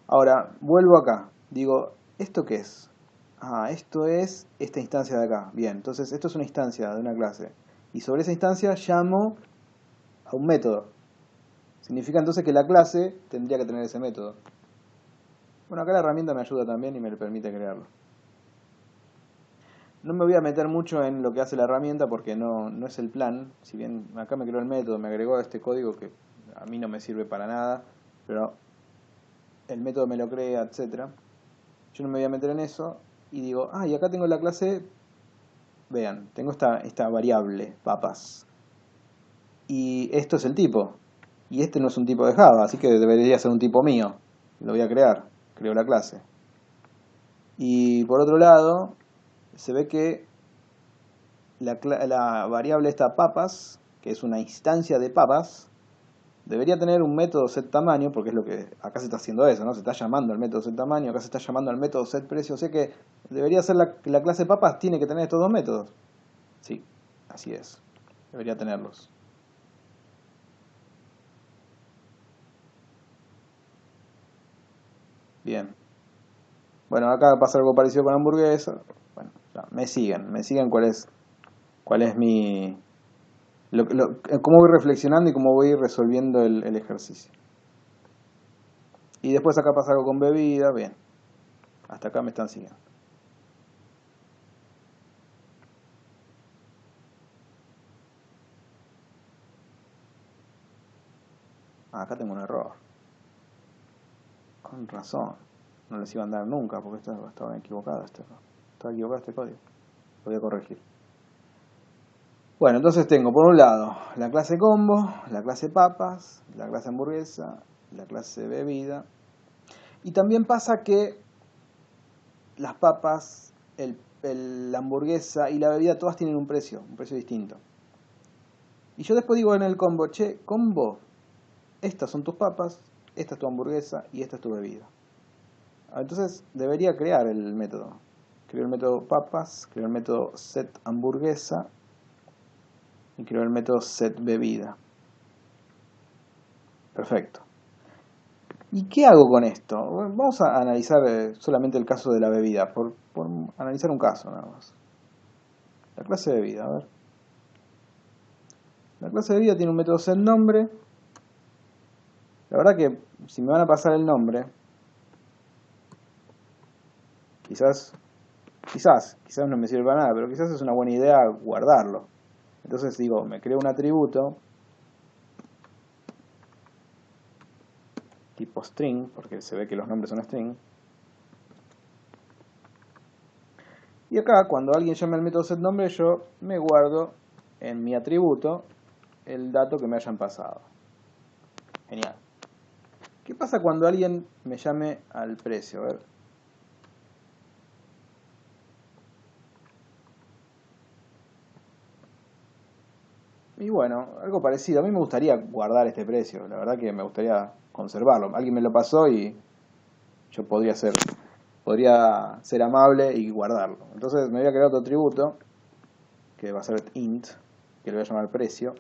Ahora, vuelvo acá. Digo, ¿esto qué es? Ah, esto es esta instancia de acá. Bien, entonces esto es una instancia de una clase. Y sobre esa instancia llamo a un método. Significa entonces que la clase tendría que tener ese método. Bueno, acá la herramienta me ayuda también y me permite crearlo. No me voy a meter mucho en lo que hace la herramienta porque no es el plan. Si bien acá me creó el método, me agregó este código que a mí no me sirve para nada, pero el método me lo crea, etc. Yo no me voy a meter en eso y digo, y acá tengo la clase, vean, tengo esta variable, papas. Y esto es el tipo. Y este no es un tipo de Java, así que debería ser un tipo mío. Lo voy a crear, creo la clase. Y por otro lado, se ve que la variable esta papas, que es una instancia de papas, debería tener un método setTamaño, porque es lo que acá se está haciendo eso, ¿no? Se está llamando al método setTamaño, acá se está llamando al método setPrecio, o sea que debería ser la clase papas tiene que tener estos dos métodos. Sí, así es. Debería tenerlos. Bien. Bueno, acá pasa algo parecido con hamburguesa. Bueno, ya, me siguen cuál es mi... cómo voy reflexionando y cómo voy resolviendo el ejercicio. Y después acá pasa algo con bebida, bien. Hasta acá me están siguiendo. Acá tengo un error. Con razón. No les iba a andar nunca porque estaba equivocado estaba equivocado este código. Lo voy a corregir. Bueno, entonces tengo por un lado la clase combo, la clase papas, la clase hamburguesa la clase bebida. Y también pasa que las papas, la hamburguesa y la bebida todas tienen un precio distinto. Y yo después digo en el combo, che, combo, estas son tus papas, esta es tu hamburguesa y esta es tu bebida. Entonces debería crear el método. Creo el método papas, creo el método set hamburguesa y creo el método set bebida. Perfecto. ¿Y qué hago con esto? Vamos a analizar solamente el caso de la bebida, por analizar un caso nada más. La clase de bebida, a ver. La clase de bebida tiene un método setNombre. La verdad que si me van a pasar el nombre, quizás no me sirve para nada, pero quizás es una buena idea guardarlo. Entonces digo, me creo un atributo tipo string, porque se ve que los nombres son string. Y acá, cuando alguien llame al método setNombre, yo me guardo en mi atributo el dato que me hayan pasado. Genial. ¿Qué pasa cuando alguien me llame al precio? A ver. Y bueno, algo parecido. A mí me gustaría guardar este precio. La verdad que me gustaría conservarlo. Alguien me lo pasó y yo podría ser amable y guardarlo. Entonces me voy a crear otro atributo que va a ser int, que le voy a llamar precio.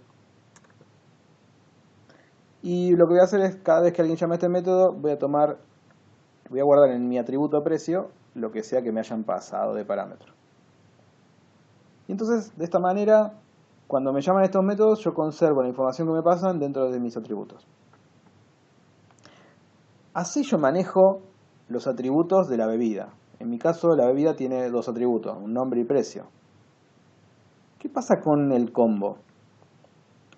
Y lo que voy a hacer es, cada vez que alguien llame a este método, voy a guardar en mi atributo precio lo que sea que me hayan pasado de parámetro. Y entonces, de esta manera, cuando me llaman estos métodos, yo conservo la información que me pasan dentro de mis atributos. Así yo manejo los atributos de la bebida. En mi caso, la bebida tiene dos atributos, un nombre y precio. ¿Qué pasa con el combo?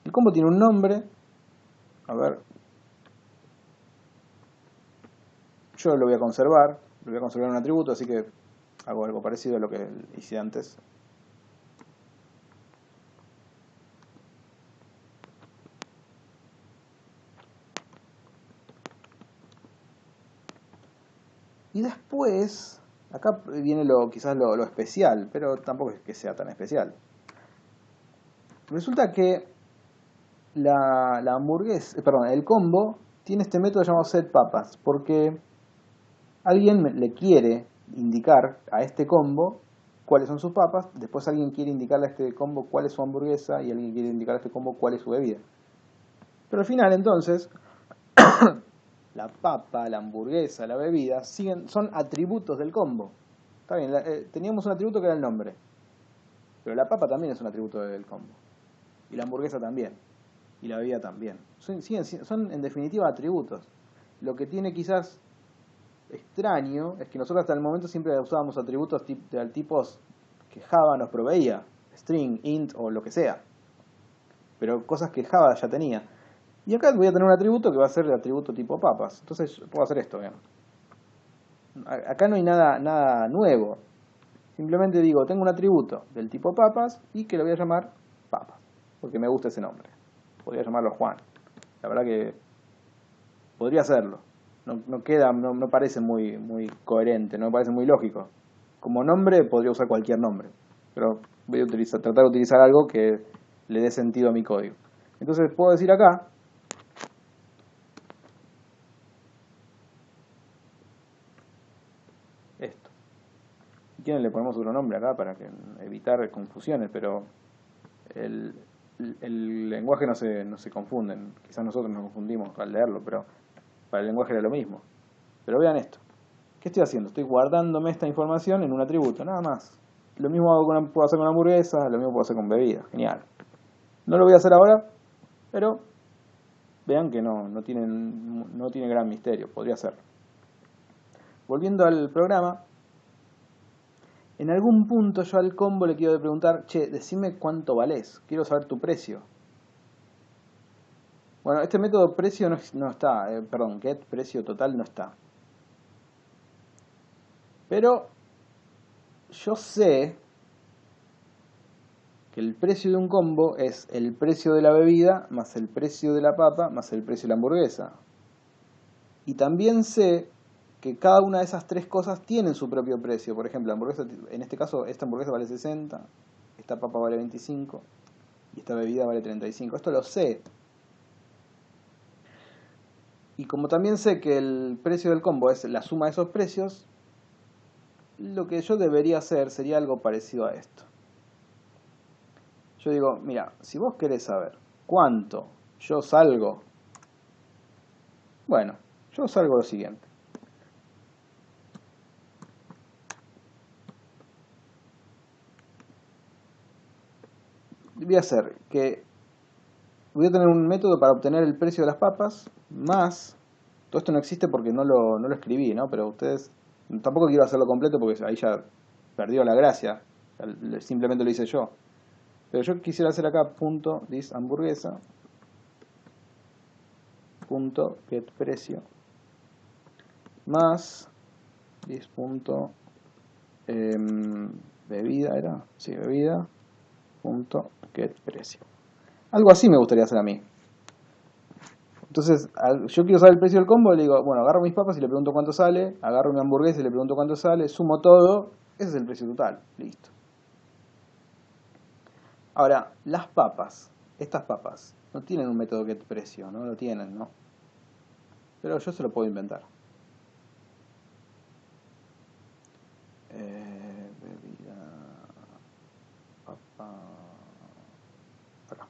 El combo tiene un nombre. A ver. Yo lo voy a conservar en un atributo, así que hago algo parecido a lo que hice antes. Y después, acá viene quizás lo especial, pero tampoco es que sea tan especial. Resulta que la hamburguesa, perdón, el combo tiene este método llamado setPapas, porque alguien le quiere indicar a este combo cuáles son sus papas, después alguien quiere indicarle a este combo cuál es su hamburguesa y alguien quiere indicar a este combo cuál es su bebida. Pero al final entonces, la papa, la hamburguesa, la bebida son atributos del combo. Está bien, teníamos un atributo que era el nombre, pero la papa también es un atributo del combo. Y la hamburguesa también. Y la bebida también. Son en definitiva atributos. Lo que tiene quizás extraño es que nosotros hasta el momento siempre usábamos atributos de tipos que Java nos proveía. String, int o lo que sea. Pero cosas que Java ya tenía. Y acá voy a tener un atributo que va a ser el atributo tipo papas. Entonces puedo hacer esto. Bien. Acá no hay nada nuevo. Simplemente digo, tengo un atributo del tipo papas y que lo voy a llamar papas. Porque me gusta ese nombre. Podría llamarlo Juan. La verdad que podría hacerlo. No parece muy coherente, no me parece muy lógico. Como nombre podría usar cualquier nombre. Pero voy a tratar de utilizar algo que le dé sentido a mi código. Entonces puedo decir acá esto. Si quieren le ponemos otro nombre acá para evitar confusiones, pero el lenguaje no se confunden. Quizás nosotros nos confundimos al leerlo, pero para el lenguaje era lo mismo. Pero vean esto. ¿Qué estoy haciendo? Estoy guardándome esta información en un atributo, nada más. Lo mismo puedo hacer con hamburguesas, lo mismo puedo hacer con bebidas. Genial. No lo voy a hacer ahora, pero vean que no tiene gran misterio. Podría hacerlo. Volviendo al programa, en algún punto yo al combo le quiero preguntar, che, decime cuánto valés, quiero saber tu precio. Bueno, este método precio no está, perdón, get precio total no está. Pero yo sé que el precio de un combo es el precio de la bebida más el precio de la papa más el precio de la hamburguesa. Y también sé que cada una de esas tres cosas tienen su propio precio. Por ejemplo, la hamburguesa, en este caso, esta hamburguesa vale 60, esta papa vale 25 y esta bebida vale 35. Esto lo sé. Y como también sé que el precio del combo es la suma de esos precios, lo que yo debería hacer sería algo parecido a esto. Yo digo, mira, si vos querés saber cuánto yo salgo, bueno, yo salgo lo siguiente. Voy a hacer que voy a tener un método para obtener el precio de las papas, más, todo esto no existe porque no lo escribí, ¿no? Pero ustedes, tampoco quiero hacerlo completo porque ahí ya perdió la gracia, simplemente lo hice yo. Pero yo quisiera hacer acá punto this hamburguesa, punto get precio, más this punto bebida, ¿era? Sí, bebida, punto get precio. Algo así me gustaría hacer a mí. Entonces, yo quiero saber el precio del combo, le digo, bueno, agarro mis papas y le pregunto cuánto sale, agarro mi hamburguesa y le pregunto cuánto sale, sumo todo, ese es el precio total, listo. Ahora, las papas, estas papas, no tienen un método get precio, no lo tienen, ¿no? Pero yo se lo puedo inventar. Bebida, papa, acá.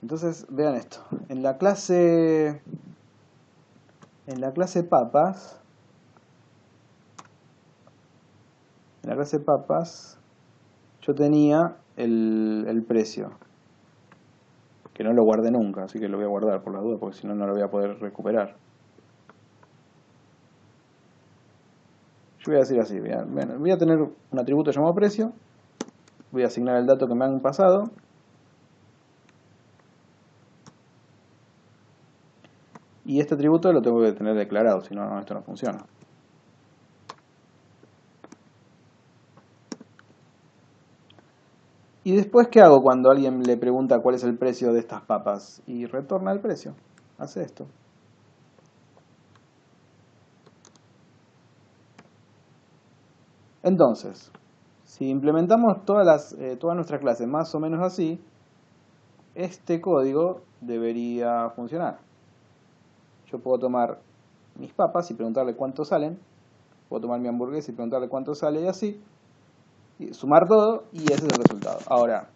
Entonces, vean esto. En la clase papas, yo tenía el precio, que no lo guardé nunca, así que lo voy a guardar por la duda, porque si no, no lo voy a poder recuperar. Yo voy a decir así, voy a tener un atributo llamado precio, voy a asignar el dato que me han pasado, y este atributo lo tengo que tener declarado, si no, esto no funciona. ¿Y después qué hago cuando alguien le pregunta cuál es el precio de estas papas? Y retorna el precio. Hace esto. Entonces, si implementamos todas nuestras clases más o menos así, este código debería funcionar. Yo puedo tomar mis papas y preguntarle cuánto salen. Puedo tomar mi hamburguesa y preguntarle cuánto sale y así. Y sumar todo y ese es el resultado. Ahora,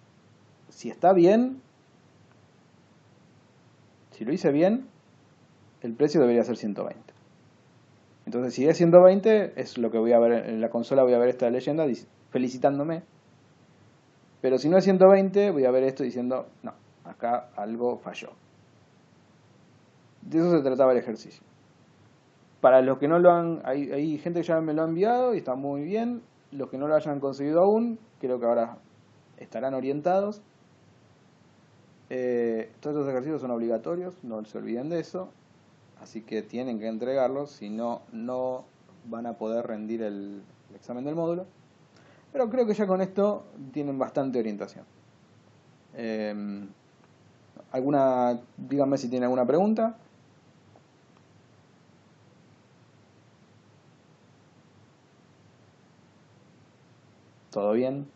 si está bien, si lo hice bien, el precio debería ser 120. Entonces, si es 120, es lo que voy a ver en la consola, voy a ver esta leyenda felicitándome. Pero si no es 120, voy a ver esto diciendo, no, acá algo falló. De eso se trataba el ejercicio. Para los que no lo han, hay gente que ya me lo ha enviado y está muy bien. Los que no lo hayan conseguido aún, creo que ahora estarán orientados. Todos estos ejercicios son obligatorios, no se olviden de eso. Así que tienen que entregarlos, si no, no van a poder rendir el examen del módulo. Pero creo que ya con esto tienen bastante orientación. Díganme si tienen alguna pregunta. ¿Todo bien?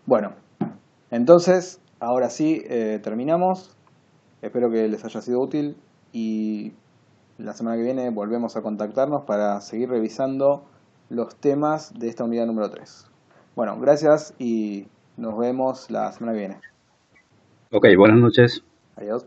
Bueno, entonces, ahora sí, terminamos. Espero que les haya sido útil y la semana que viene volvemos a contactarnos para seguir revisando los temas de esta unidad número 3. Bueno, gracias y nos vemos la semana que viene. Ok, buenas noches. Adiós.